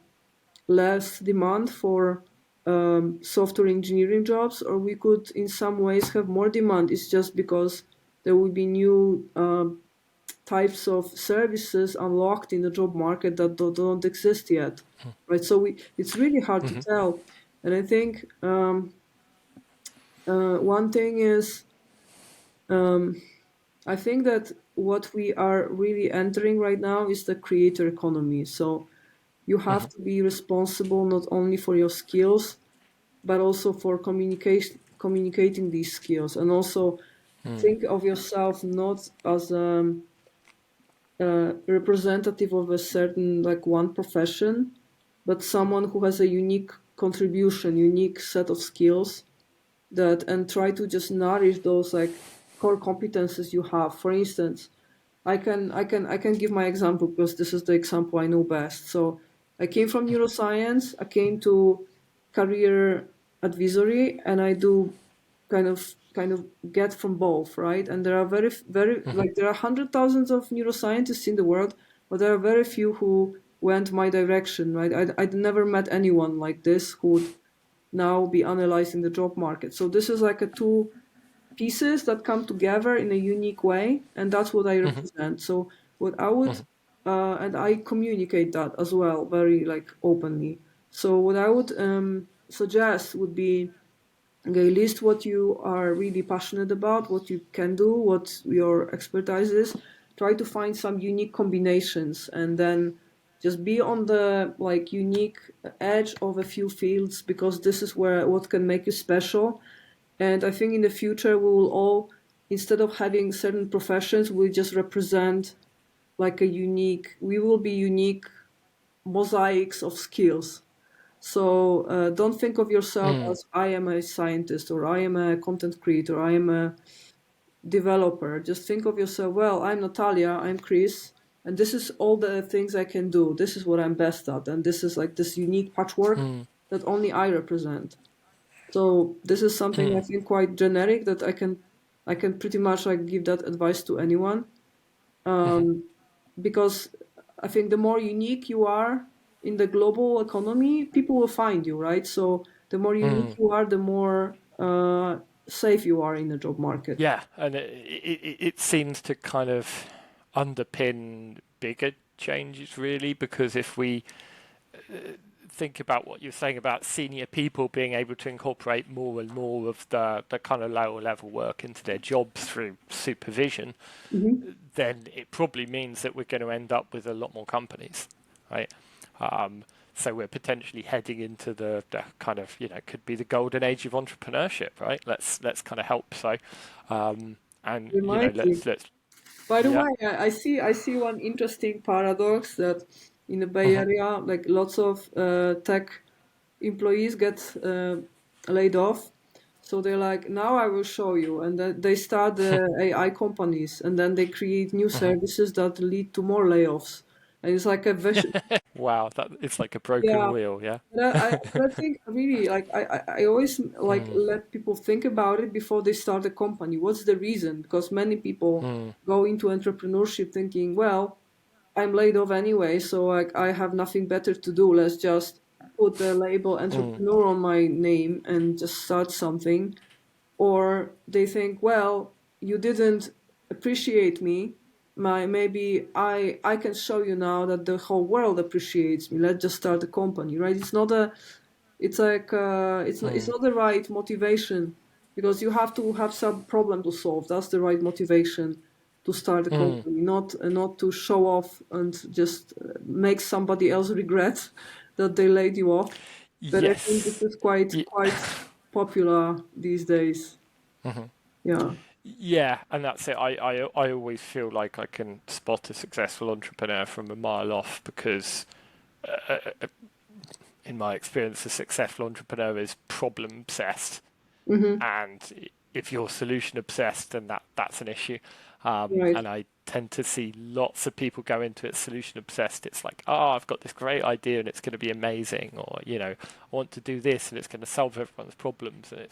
less demand for software engineering jobs, or we could in some ways have more demand. It's just because there will be new types of services unlocked in the job market that don't exist yet, right? So it's really hard to mhm, tell. And I think one thing is, I think that what we are really entering right now is the creator economy. So you have mhm, to be responsible not only for your skills, but also for communicating these skills, and also mm, think of yourself not as a representative of a certain like one profession, but someone who has a unique contribution, unique set of skills, that and try to just nourish those like core competences you have. For instance, I can give my example because this is the example I know best. So I came from neuroscience. I came to career advisory, and I do kind of get from both, right? And there are very mhm, like there are hundred thousands of neuroscientists in the world, but there are very few who went my direction, right? I'd never met anyone like this who would now be analyzing the job market. So this is like a two pieces that come together in a unique way, and that's what I mhm, represent. So what I would mhm, and I communicate that as well very like openly. So what I would suggest would be, okay, list what you are really passionate about, what you can do, what your expertise is. Try to find some unique combinations, and then just be on the like unique edge of a few fields, because this is where what can make you special. And I think in the future we will all, instead of having certain professions, we just represent like a unique. We will be unique mosaics of skills. So don't think of yourself mm, as I am a scientist, or I am a content creator, I am a developer. Just think of yourself, well, I'm Natalia, I'm Chris, and this is all the things I can do. This is what I'm best at, and this is like this unique patchwork mm, that only I represent. So this is something I mm, think quite generic that I can pretty much like give that advice to anyone, mhm, because I think the more unique you are in the global economy, people will find you, right? So the more unique mm. you are, the more safe you are in the job market. Yeah, and it seems to kind of underpin bigger changes, really, because if we think about what you're saying about senior people being able to incorporate more and more of the kind of lower level work into their jobs through supervision, Hmm. then it probably means that we're going to end up with a lot more companies, right? Um, so we're potentially heading into the kind of, could be the golden age of entrepreneurship, right? Let's kind of help. So, and We might be. let's By the yeah. way, I see one interesting paradox that in the Bay Mhm. Area, like lots of tech employees get laid off. So they're like, now I will show you. And then they start the AI companies, and then they create new Mhm. services that lead to more layoffs. And it's like a vicious, Wow, that it's like a broken yeah. wheel, yeah. But I think really, like, I always like Mm, let people think about it before they start a company. What's the reason? Because many people mm, go into entrepreneurship thinking, well, I'm laid off anyway, so like I have nothing better to do. Let's just put the label mm, entrepreneur on my name and just start something. Or they think, well, you didn't appreciate me, maybe I can show you now that the whole world appreciates me. Let's just start a company, right? It's not a it's like it's not the right motivation, because you have to have some problem to solve. That's the right motivation to start a company, not to show off and just make somebody else regret that they laid you off. But I think this Yes. is quite popular these days. Yeah. Yeah, and that's it. I always feel like I can spot a successful entrepreneur from a mile off because, in my experience, a successful entrepreneur is problem obsessed, Mm-hmm. and if you're solution obsessed, then that's an issue. Right. And I tend to see lots of people go into it solution obsessed. It's like, oh, I've got this great idea and it's going to be amazing, or I want to do this and it's going to solve everyone's problems. And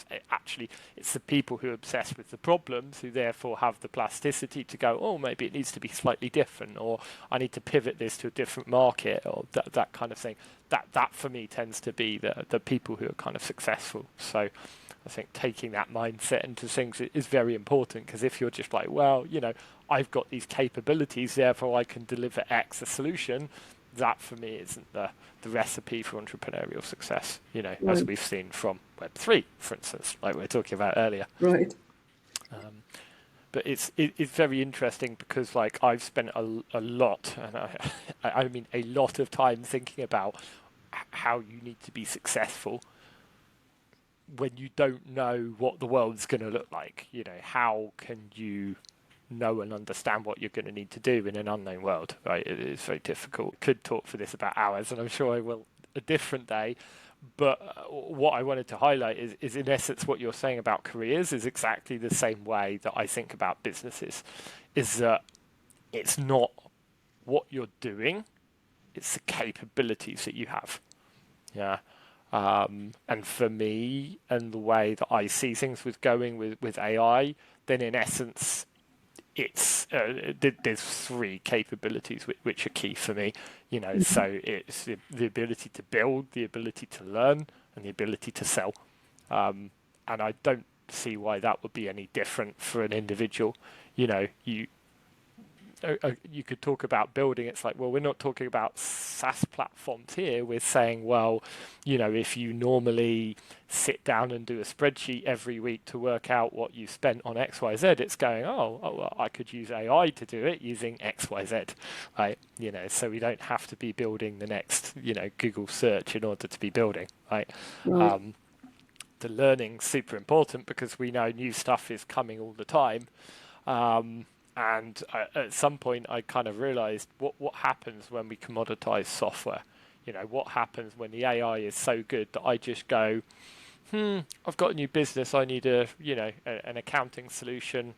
it's the people who are obsessed with the problems who therefore have the plasticity to go, oh, maybe it needs to be slightly different, or I need to pivot this to a different market, or that kind of thing. That for me tends to be the people who are kind of successful. So I think taking that mindset into things is very important, because if you're just like, well, I've got these capabilities, therefore I can deliver X a solution, that for me isn't the recipe for entrepreneurial success, as Right. we've seen from Web3, for instance, like we were talking about earlier. Right. But it's very interesting because like I've spent a lot, and I mean a lot of time thinking about how you need to be successful when you don't know what the world's going to look like. How can you know and understand what you're going to need to do in an unknown world, right? It is very difficult. Could talk for this about hours, and I'm sure I will a different day. But what I wanted to highlight is in essence what you're saying about careers is exactly the same way that I think about businesses, is that it's not what you're doing, it's the capabilities that you have. Yeah. And for me, and the way that I see things with AI, then in essence, it's there's three capabilities which are key for me. So it's the ability to build, the ability to learn, and the ability to sell. And I don't see why that would be any different for an individual. You could talk about building. It's like, well, we're not talking about SaaS platforms here. We're saying, well, if you normally sit down and do a spreadsheet every week to work out what you spent on X, Y, Z, it's going, well, I could use AI to do it using X, Y, Z, right? So we don't have to be building the next, Google search in order to be building, right? Right. The learning's super important because we know new stuff is coming all the time. And at some point, I kind of realized what happens when we commoditize software. What happens when the AI is so good that I just go, I've got a new business. I need an accounting solution.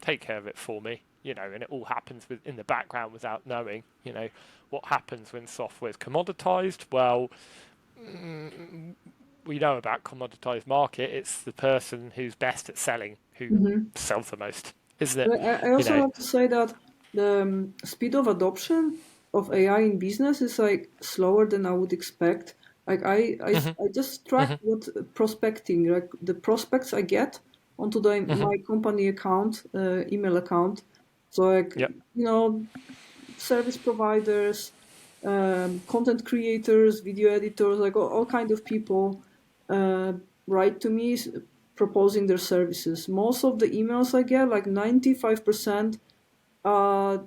Take care of it for me. And it all happens in the background without knowing. What happens when software is commoditized? Well, we know about commoditized market. It's the person who's best at selling who Mm-hmm. sells the most, isn't it? I You also know. have to say that the speed of adoption of AI in business is like slower than I would expect. Like I just track Mhm. what prospecting, like the prospects I get onto Mhm. my company account, email account. So like, Yep. service providers, content creators, video editors, like all kind of people uh, write to me proposing their services. Most of the emails I get, like 95%, are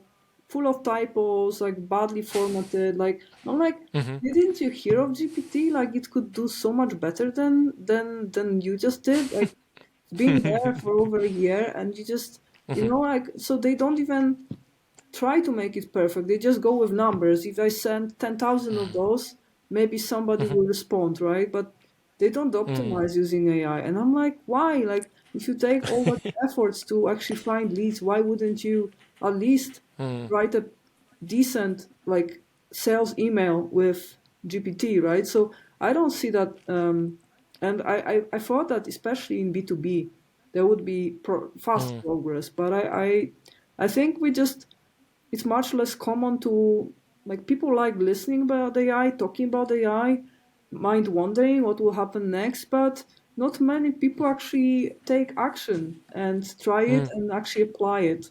full of typos, like badly formatted. Like I'm like, Mhm. didn't you hear of GPT? Like it could do so much better than you just did. Like it's been there for over a year, and you just like so they don't even try to make it perfect. They just go with numbers. If I send 10,000 of those, maybe somebody will respond, right? But they don't optimize using AI. And I'm like, why? Like, if you take all the efforts to actually find leads, why wouldn't you at least write a decent, like, sales email with GPT, right? So I don't see that. And I thought that, especially in B2B, there would be fast progress. But I think it's much less common to like people like listening about AI, talking about AI, mind wondering what will happen next, but not many people actually take action and try it and actually apply it.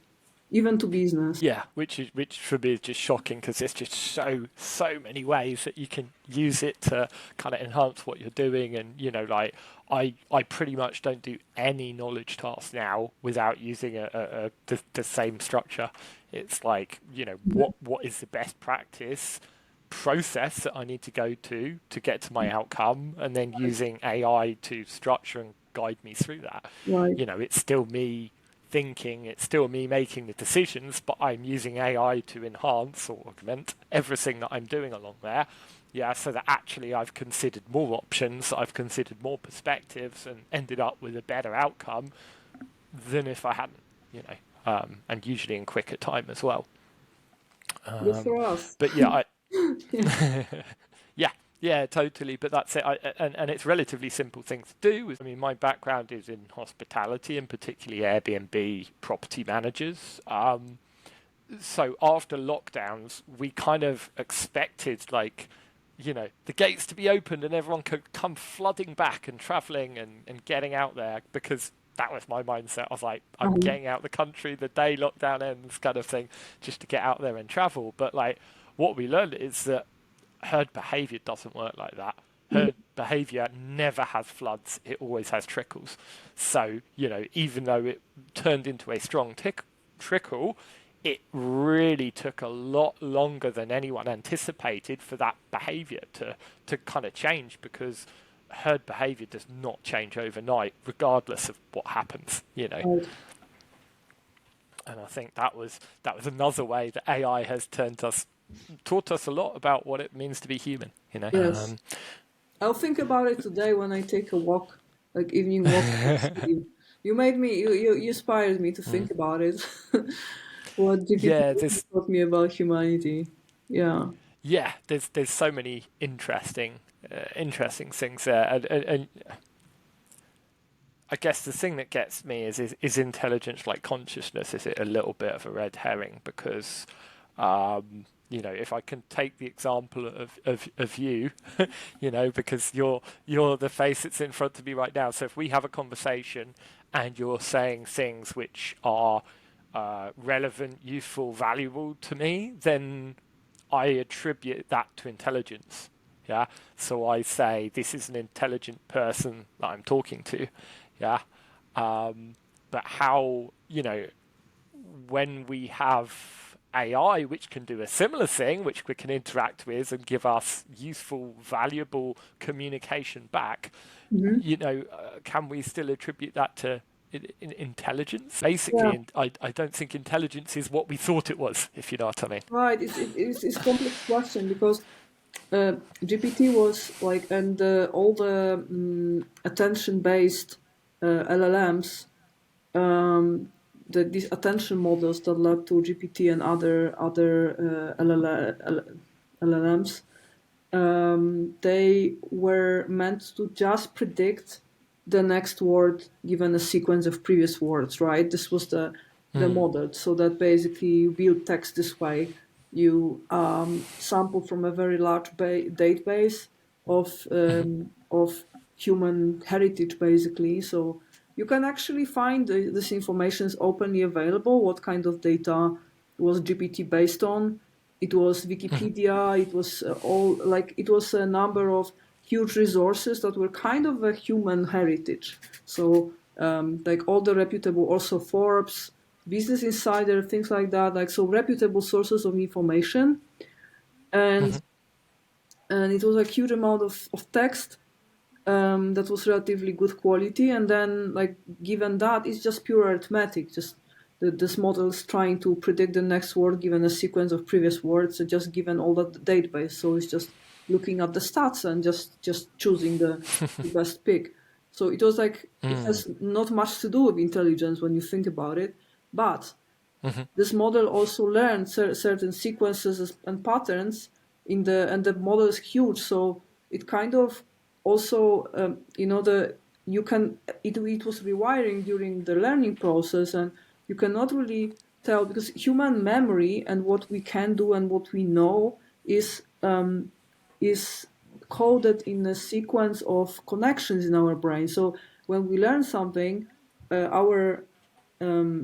even to business. Yeah, which for me is just shocking because there's just so many ways that you can use it to kind of enhance what you're doing, and like I pretty much don't do any knowledge task now without using the same structure. It's like what is the best practice process that I need to go to get to my outcome, and then using AI to structure and guide me through that. Right. It's still me thinking, it's still me making the decisions, but I'm using AI to enhance or augment everything that I'm doing along there. Yeah, so that actually I've considered more options, I've considered more perspectives, and ended up with a better outcome than if I hadn't, and usually in quicker time as well. Good for us. But yeah, Yeah. yeah, yeah, totally. But that's it. And it's relatively simple things to do. I mean, my background is in hospitality and particularly Airbnb property managers. So after lockdowns, we kind of expected the gates to be opened and everyone could come flooding back and traveling and getting out there, because that was my mindset. I was like, I'm Um, getting out the country the day lockdown ends, kind of thing, just to get out there and travel. But what we learned is that herd behavior doesn't work like that. mhm. Herd behavior never has floods, it always has trickles. So, even though it turned into a strong trickle, it really took a lot longer than anyone anticipated for that behavior to kind of change, because herd behavior does not change overnight, regardless of what happens. Right. And I think that was another way that AI has taught us a lot about what it means to be human. Yes. I'll think about it today when I take a walk, like evening walk in the city. You made me, you inspired me to think about it. What GPT Yeah, really taught me about humanity. Yeah. there's so many interesting things there, and I guess the thing that gets me is intelligence like consciousness. Is it a little bit of a red herring? Because if I can take the example of you, because you're the face that's in front of me right now. So if we have a conversation and you're saying things which are relevant, useful, valuable to me, then I attribute that to intelligence. Yeah. So I say this is an intelligent person that I'm talking to. Yeah. But how, when we have AI, which can do a similar thing, which we can interact with and give us useful, valuable communication back, Hmm. can we still attribute that to intelligence? Yeah. Basically, I don't think intelligence is what we thought it was, if you know what I mean. Right. It's complex question because GPT was like, and all the attention-based LLMs, these attention models that led to GPT and other LLMs, they were meant to just predict the next word given a sequence of previous words, right? This was the model. So that basically you build text this way. You sample from a very large database of human heritage, basically. So you can actually find this information is openly available. What kind of data was GPT based on? It was Wikipedia. It was all like it was a number of huge resources that were kind of a human heritage. So like all the reputable, also Forbes, Business Insider, things like that. Like so reputable sources of information, and and it was a huge amount of text that was relatively good quality. And then, like, given that, it's just pure arithmetic. Just this model is trying to predict the next word given a sequence of previous words, just given all that database. So it's just looking at the stats and just choosing the best pick. So it was like it has not much to do with intelligence when you think about it, but this model also learned certain sequences and patterns and the model is huge, so it kind of also the you can it was rewiring during the learning process, and you cannot really tell because human memory and what we can do and what we know is coded in a sequence of connections in our brain. So when we learn something, our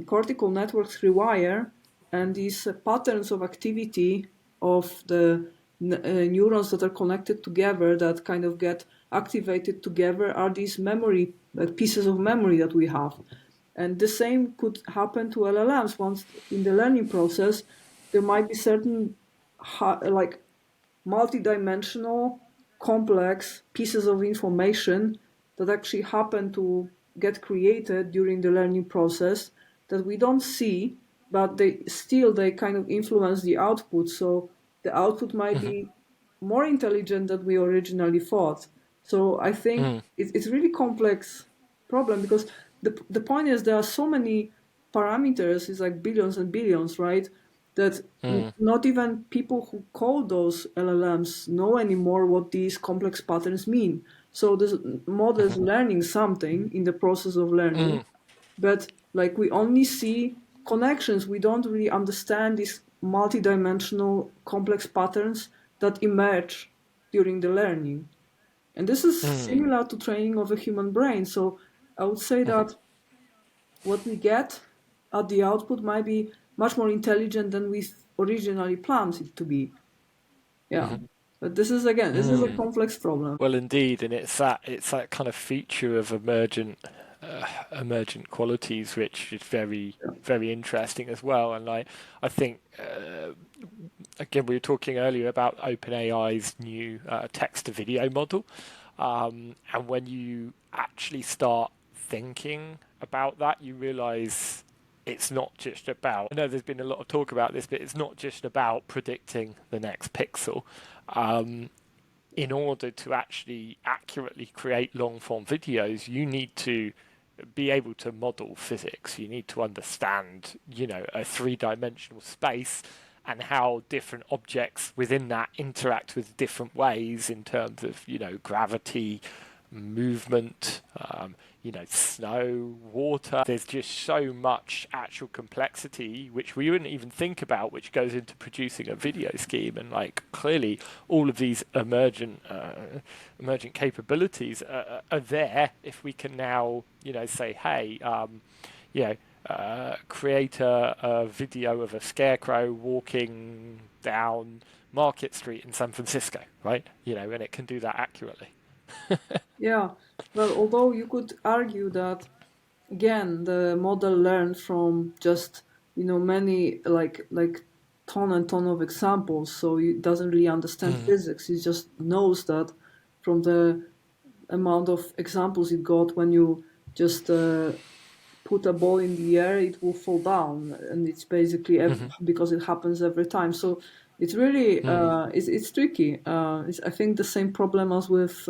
cortical networks rewire and these patterns of activity of the neurons that are connected together that kind of get activated together are these memory pieces of memory that we have. And the same could happen to LLMs. Once in the learning process, there might be certain like multidimensional, complex pieces of information that actually happen to get created during the learning process that we don't see, but they kind of influence the output. So the output might be more intelligent than we originally thought. So I think it's really complex problem, because the point is there are so many parameters, it's like billions and billions, right? That not even people who code those LLMs know anymore what these complex patterns mean. So the model is learning something in the process of learning, but like we only see connections. We don't really understand these multidimensional complex patterns that emerge during the learning. And this is similar to training of a human brain. So I would say that what we get at the output might be much more intelligent than we originally planned it to be. Yeah. But this is again, this is a complex problem. Well, indeed, and it's that kind of feature of emergent qualities, which is very interesting as well. And I think again, we were talking earlier about OpenAI's new text to video model, and when you actually start thinking about that, you realize it's not just about. I know there's been a lot of talk about this, but it's not just about predicting the next pixel. In order to actually accurately create long form videos, you need to be able to model physics. You need to understand, a three-dimensional space and how different objects within that interact with different ways in terms of, gravity, movement, snow, water. There's just so much actual complexity which we wouldn't even think about, which goes into producing a video scheme. And clearly, all of these emergent capabilities are there if we can now, say, hey, create a video of a scarecrow walking down Market Street in San Francisco, right? And it can do that accurately. Yeah. Well, although you could argue that again, the model learned from just, many like ton and ton of examples, so it doesn't really understand physics. It just knows that from the amount of examples it got, when you just put a ball in the air, it will fall down, and it's basically because it happens every time. So it's really it's tricky. I think the same problem as with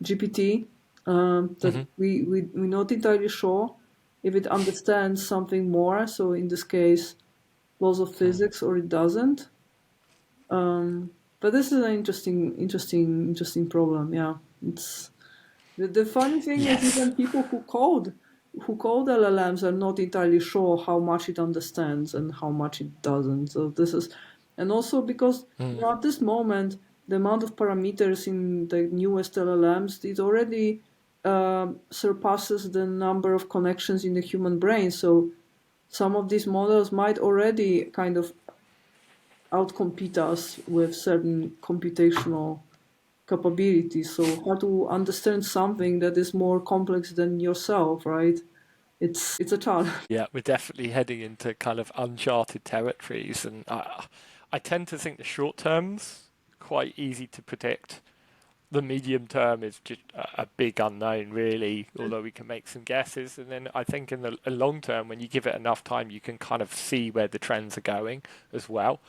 GPT, that we're not entirely sure if it understands something more. So in this case, laws of physics, or it doesn't. But this is an interesting problem. Yeah, it's the funny thing is, Yes. even people who code LLMs are not entirely sure how much it understands and how much it doesn't. So this is, and also because at this moment the amount of parameters in the newest LLMs, it already surpasses the number of connections in the human brain. So some of these models might already kind of outcompete us with certain computational capabilities. So how to understand something that is more complex than yourself, right? It's a challenge. Yeah, we're definitely heading into kind of uncharted territories, and I tend to think the short term's quite easy to predict. The medium term is just a big unknown, really, although we can make some guesses. And then I think in the long term, when you give it enough time, you can kind of see where the trends are going as well.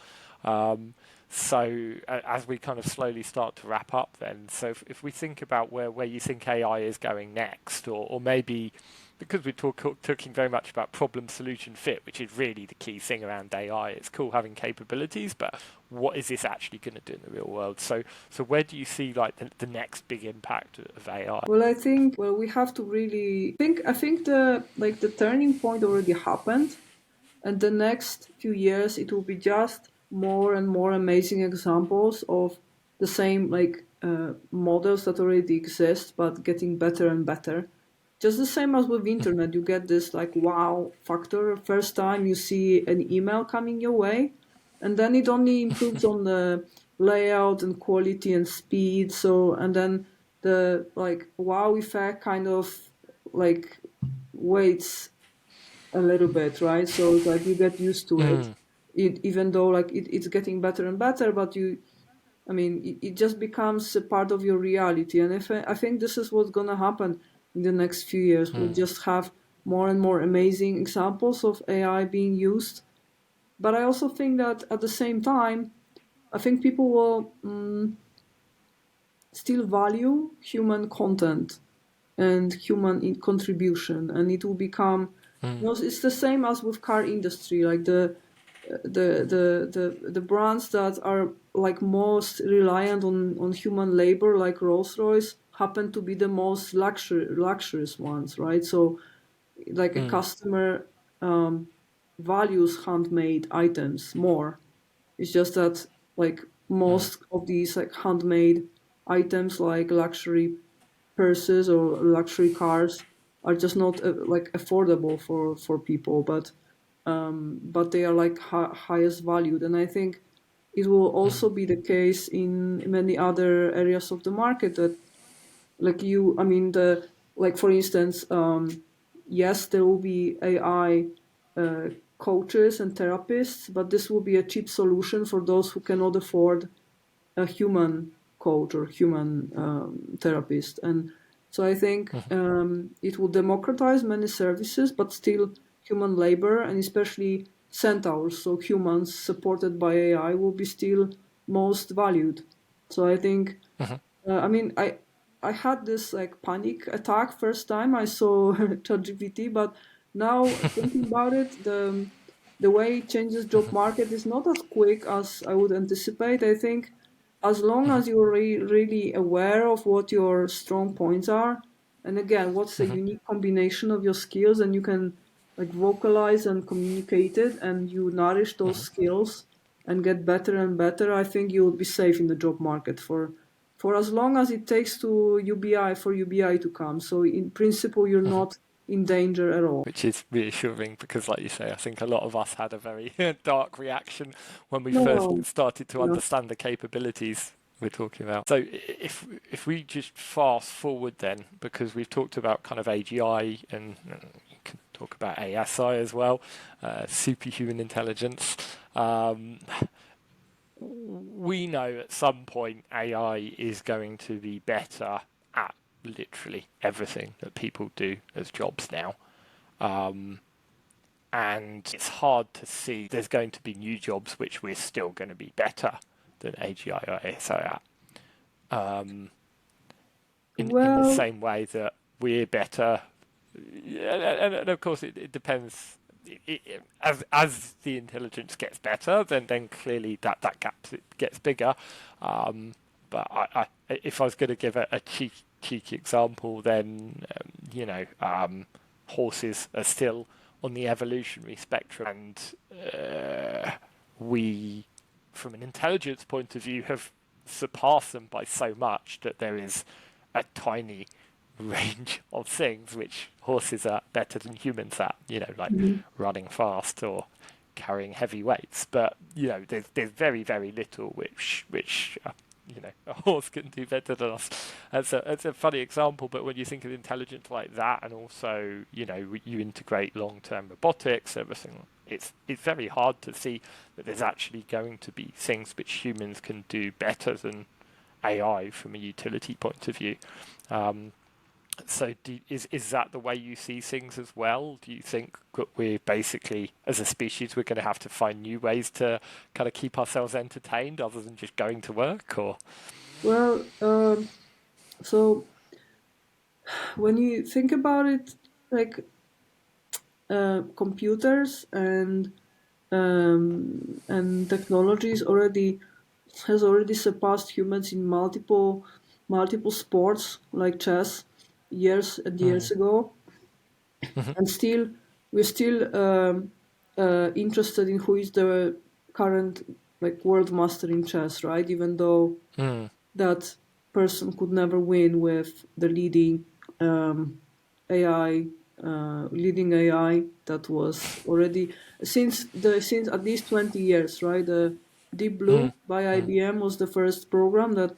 So as we kind of slowly start to wrap up then, so if we think about where you think AI is going next, or maybe because we're talking very much about problem solution fit, which is really the key thing around AI. It's cool having capabilities, but what is this actually going to do in the real world? So where do you see the next big impact of AI? Well, I think we have to really think. I think the turning point already happened, and the next few years it will be just more and more amazing examples of the same models that already exist, but getting better and better. just the same as with internet, you get this like wow factor. First time you see an email coming your way, and then it only improves on the layout and quality and speed. So, and then the like wow effect kind of like waits a little bit, right? So it's like you get used to it. Mm, Even though like it's getting better and better, but I mean, it just becomes a part of your reality. And I think this is what's going to happen in the next few years. We'll just have more and more amazing examples of AI being used. But I also think that at the same time, I think people will still value human content and human contribution, and it will become, it's the same as with car industry, like the brands that are like most reliant on human labor, like Rolls-Royce, happen to be the most luxurious ones, right? So like a customer values handmade items more. It's just that like most of these like handmade items like luxury purses or luxury cars are just not like affordable for people, but they are like highest valued. And I think it will also be the case in many other areas of the market that like I mean the like for instance, yes, there will be AI coaches and therapists, but this will be a cheap solution for those who cannot afford a human coach or human therapist. And so I think it will democratize many services, but still human labor and especially centaurs, so humans supported by AI, will be still most valued. So I think, I mean, I had this like panic attack first time I saw ChatGPT, but now thinking about it, the way it changes job market is not as quick as I would anticipate. I think as long as you're really aware of what your strong points are, and again, what's a unique combination of your skills, and you can like vocalize and communicate it, and you nourish those skills and get better and better, I think you will be safe in the job market for as long as it takes for UBI to come. So in principle, you're not in danger at all. which is reassuring because, like you say, I think a lot of us had a very dark reaction when we first No, started to yeah. understand the capabilities we're talking about. So if we just fast forward then, because we've talked about kind of AGI and you can talk about ASI as well, superhuman intelligence. We know at some point AI is going to be better at literally everything that people do as jobs now. And it's hard to see there's going to be new jobs which we're still going to be better than AGI or ASI at. In the Well, same way that we're better, and of course it depends. As the intelligence gets better, then clearly that gap gets bigger. But if I was going to give a cheeky example, then horses are still on the evolutionary spectrum, and we, from an intelligence point of view, have surpassed them by so much that there is a tiny range of things which horses are better than humans at, like mhm. running fast or carrying heavy weights. But there's very very little which a horse can do better than us. It's a funny example, but when you think of intelligence like that, and also you integrate long-term robotics, everything, it's very hard to see that there's actually going to be things which humans can do better than AI from a utility point of view. So is that the way you see things as well? Do you think that we're basically, as a species, we're going to have to find new ways to kind of keep ourselves entertained other than just going to work? Or Well, so when you think about it, like computers and technologies already has already surpassed humans in multiple sports like chess years and years ago, and still we're still interested in who is the current like world master in chess, right? Even though that person could never win with the leading AI, leading AI that was already since at least 20 years, right? The Deep Blue by IBM was the first program that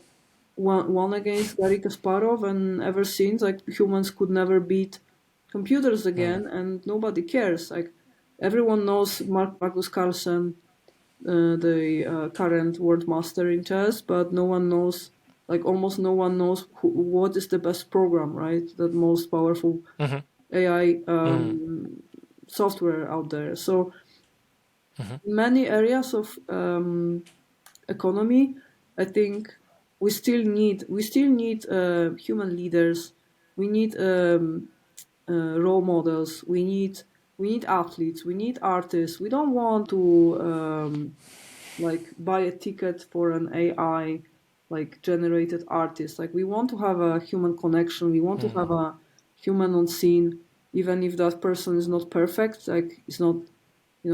won against Garry Kasparov, and ever since, like, humans could never beat computers again, and nobody cares. Like, everyone knows Magnus Carlsen, the current world master in chess, but no one knows, like, almost no one knows what is the best program, right? The most powerful AI software out there. So many areas of economy, I think we still need human leaders. We need role models. We need athletes. We need artists. We don't want to like buy a ticket for an AI like generated artist. Like, we want to have a human connection. We want to have a human on scene, even if that person is not perfect. Like, it's not,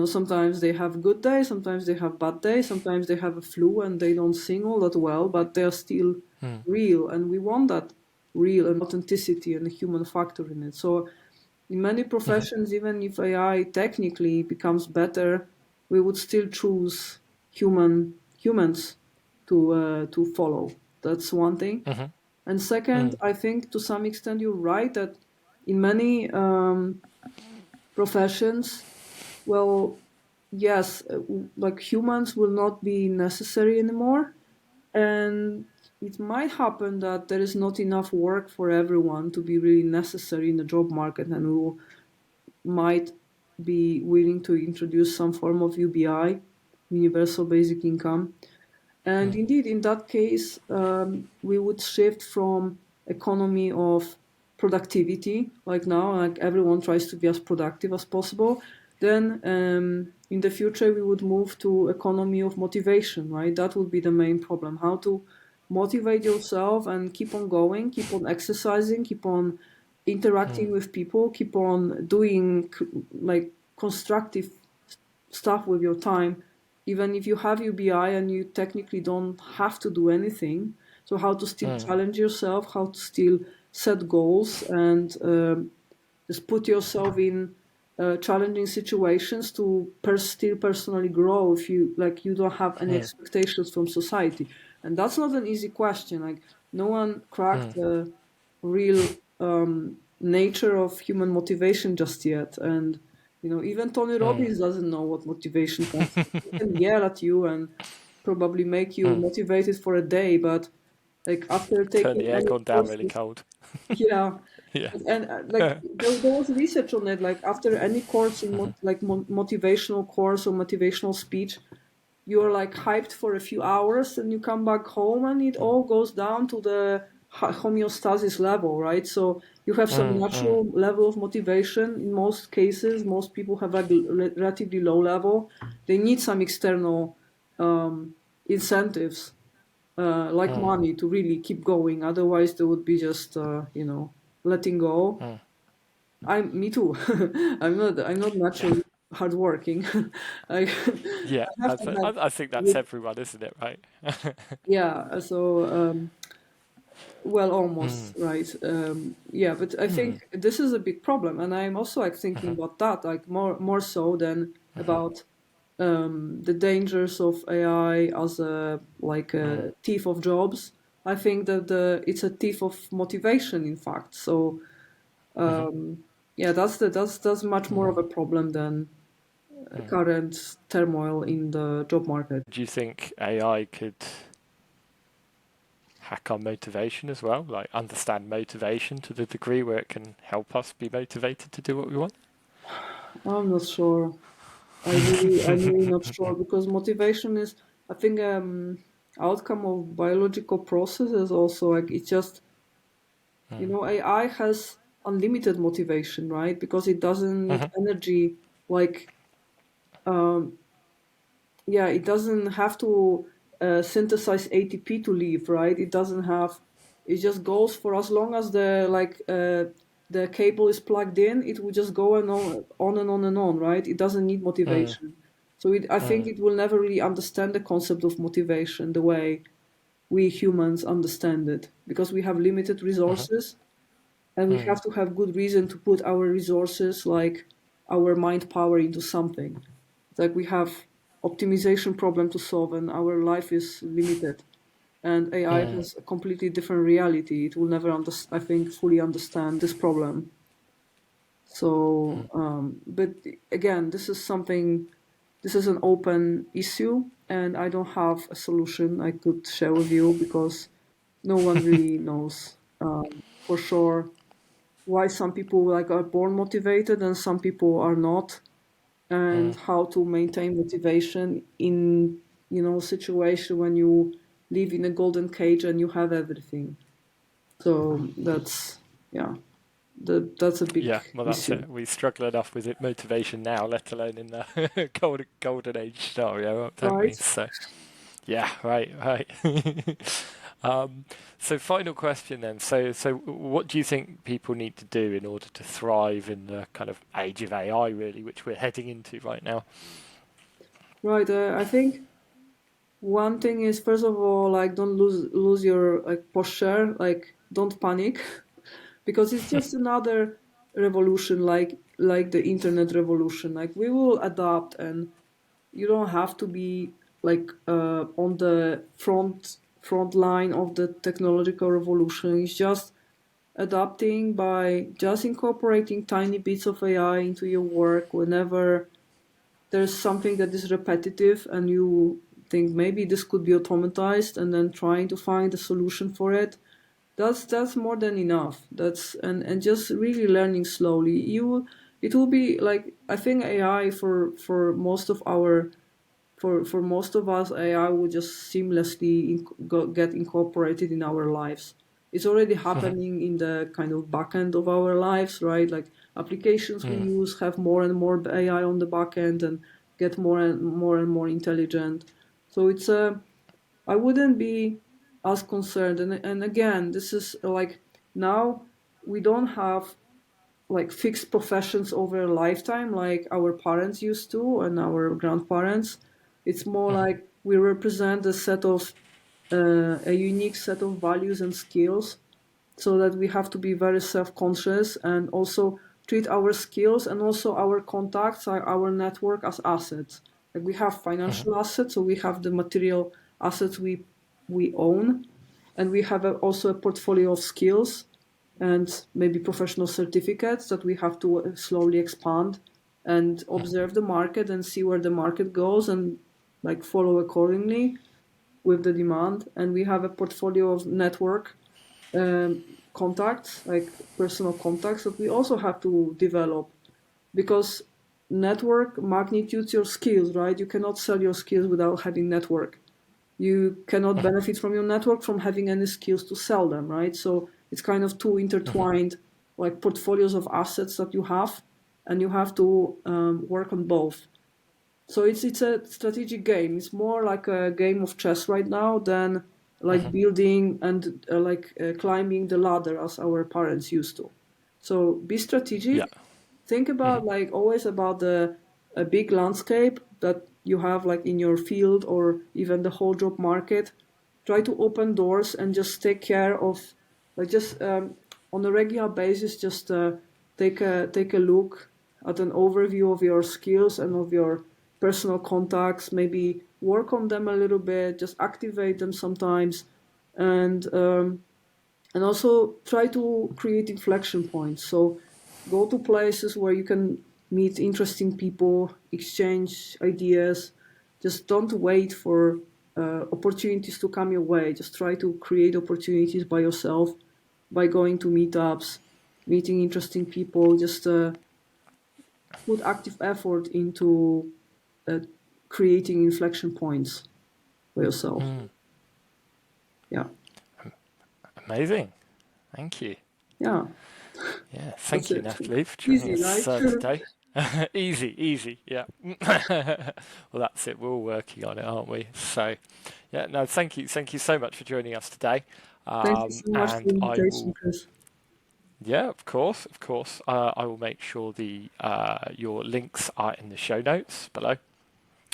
sometimes they have good days, sometimes they have bad days, sometimes they have a flu and they don't sing all that well, but they're still real, and we want that real and authenticity and a human factor in it. So in many professions, even if AI technically becomes better, we would still choose humans to follow. That's one thing. And second, I think to some extent you're right that in many professions, well, yes, like, humans will not be necessary anymore, and it might happen that there is not enough work for everyone to be really necessary in the job market, and we might be willing to introduce some form of UBI, universal basic income. And indeed, in that case, we would shift from economy of productivity, like now, like everyone tries to be as productive as possible. Then in the future, we would move to economy of motivation, right? That would be the main problem: how to motivate yourself and keep on going, keep on exercising, keep on interacting with people, keep on doing like constructive stuff with your time, even if you have UBI and you technically don't have to do anything. So how to still challenge yourself, how to still set goals, and just put yourself in challenging situations to still personally grow if you don't have any expectations from society. And that's not an easy question. Like, no one cracked the real nature of human motivation just yet. And even Tony Robbins doesn't know what motivation comes from. He can yell at you and probably make you motivated for a day, but like, after Turn taking the any aircon down really courses, cold. yeah, Yeah. and like, there was research on it. Like, after any course in motivational course or motivational speech, you're like hyped for a few hours, and you come back home, and it all goes down to the homeostasis level, right? So you have some natural level of motivation. In most cases, most people have a relatively low level. They need some external incentives, like money, to really keep going. Otherwise, they would be just letting go. Me too. I'm not naturally hardworking. I Yeah, I have to have I think that's with everyone, isn't it? Right? yeah. So well, almost right. Yeah, but I think this is a big problem, and I'm also like thinking about that, like more so than about the dangers of AI as a thief of jobs. I think that it's a thief of motivation, in fact. So yeah, that's much more of a problem than current turmoil in the job market. Do you think AI could hack our motivation as well? Like, understand motivation to the degree where it can help us be motivated to do what we want? I'm not sure. I'm really not sure, because motivation is, I think, outcome of biological processes. Also, like, it's just, AI has unlimited motivation, right? Because it doesn't need energy. Like, yeah, it doesn't have to synthesize ATP to live, right? It doesn't have. It just goes for as long as the cable is plugged in. It will just go and on and on and on, right? It doesn't need motivation. So I think it will never really understand the concept of motivation the way we humans understand it, because we have limited resources. and we have to have good reason to put our resources, like our mind power, into something. It's like we have optimization problem to solve, and our life is limited. And AI has a completely different reality. It will never, I think, fully understand this problem. So, but again, this is something. This is an open issue, and I don't have a solution I could share with you because no one really knows for sure why some people like are born motivated and some people are not, and how to maintain motivation in situation when you live in a golden cage and you have everything. So that's, yeah, that's a big Yeah, well, that's issue. it. We struggle enough with it motivation now, let alone in the golden age scenario, don't we? Right. So, yeah, right. um, so, final question then. So, what do you think people need to do in order to thrive in the kind of age of AI, really, which we're heading into right now? Right. I think one thing is, first of all, like, don't lose your like posture, like don't panic because it's just another revolution, like the internet revolution. Like, we will adapt, and you don't have to be like on the front line of the technological revolution. It's just adapting by just incorporating tiny bits of AI into your work whenever there's something that is repetitive and you think maybe this could be automatized, and then trying to find a solution for it. That's more than enough. That's and just really learning slowly. It will be like, I think AI for most of our for most of us, AI will just seamlessly get incorporated in our lives. It's already happening in the kind of back end of our lives, right? Like, applications we use have more and more AI on the back end and get more intelligent. So it's a I wouldn't be as concerned. And again, this is like, now we don't have like fixed professions over a lifetime like our parents used to and our grandparents. It's more like we represent a unique set of values and skills, so that we have to be very self-conscious and also treat our skills and also our contacts, our network, as assets. Like, we have financial assets, so we have the material assets we own, and we have also a portfolio of skills and maybe professional certificates that we have to slowly expand and observe the market and see where the market goes and like follow accordingly with the demand. And we have a portfolio of network um, contacts, like personal contacts, that we also have to develop, because network magnitudes your skills, right? You cannot sell your skills without having network. You cannot benefit from your network from having any skills to sell them, right? So it's kind of two intertwined, like portfolios of assets that you have, and you have to work on both. So it's a strategic game. It's more like a game of chess right now than like building and climbing the ladder as our parents used to. So be Yeah. strategic. Think about, like, always about the a big landscape that you have, like, in your field or even the whole job market. Try to open doors and just take care of, like, just on a regular basis, just take a look at an overview of your skills and of your personal contacts. Maybe work on them a little bit, just activate them sometimes, and and also try to create inflection points. So go to places where you can meet interesting people, exchange ideas. Just don't wait for opportunities to come your way. Just try to create opportunities by yourself, by going to meetups, meeting interesting people. Just put active effort into uh, creating inflection points for yourself. Yeah, Amazing. Thank you. yeah, Yeah, that's thank you, it. Natalie, for joining Easy, right? us today. Easy, yeah. Well, that's it. We're all working on it, aren't we? So, yeah, no, thank you so much for joining us today. Thank you so much for And the I invitation, will, Chris. yeah, of course. I will make sure the your links are in the show notes below.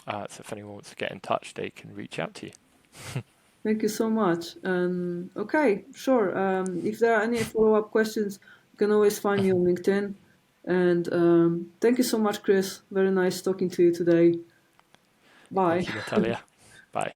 So if anyone wants to get in touch, they can reach out to you. Thank you so much. Okay, sure. If there are any follow-up questions, You can always find me on LinkedIn. And thank you so much, Chris. Very nice talking to you today. Bye. Thank you, Natalia.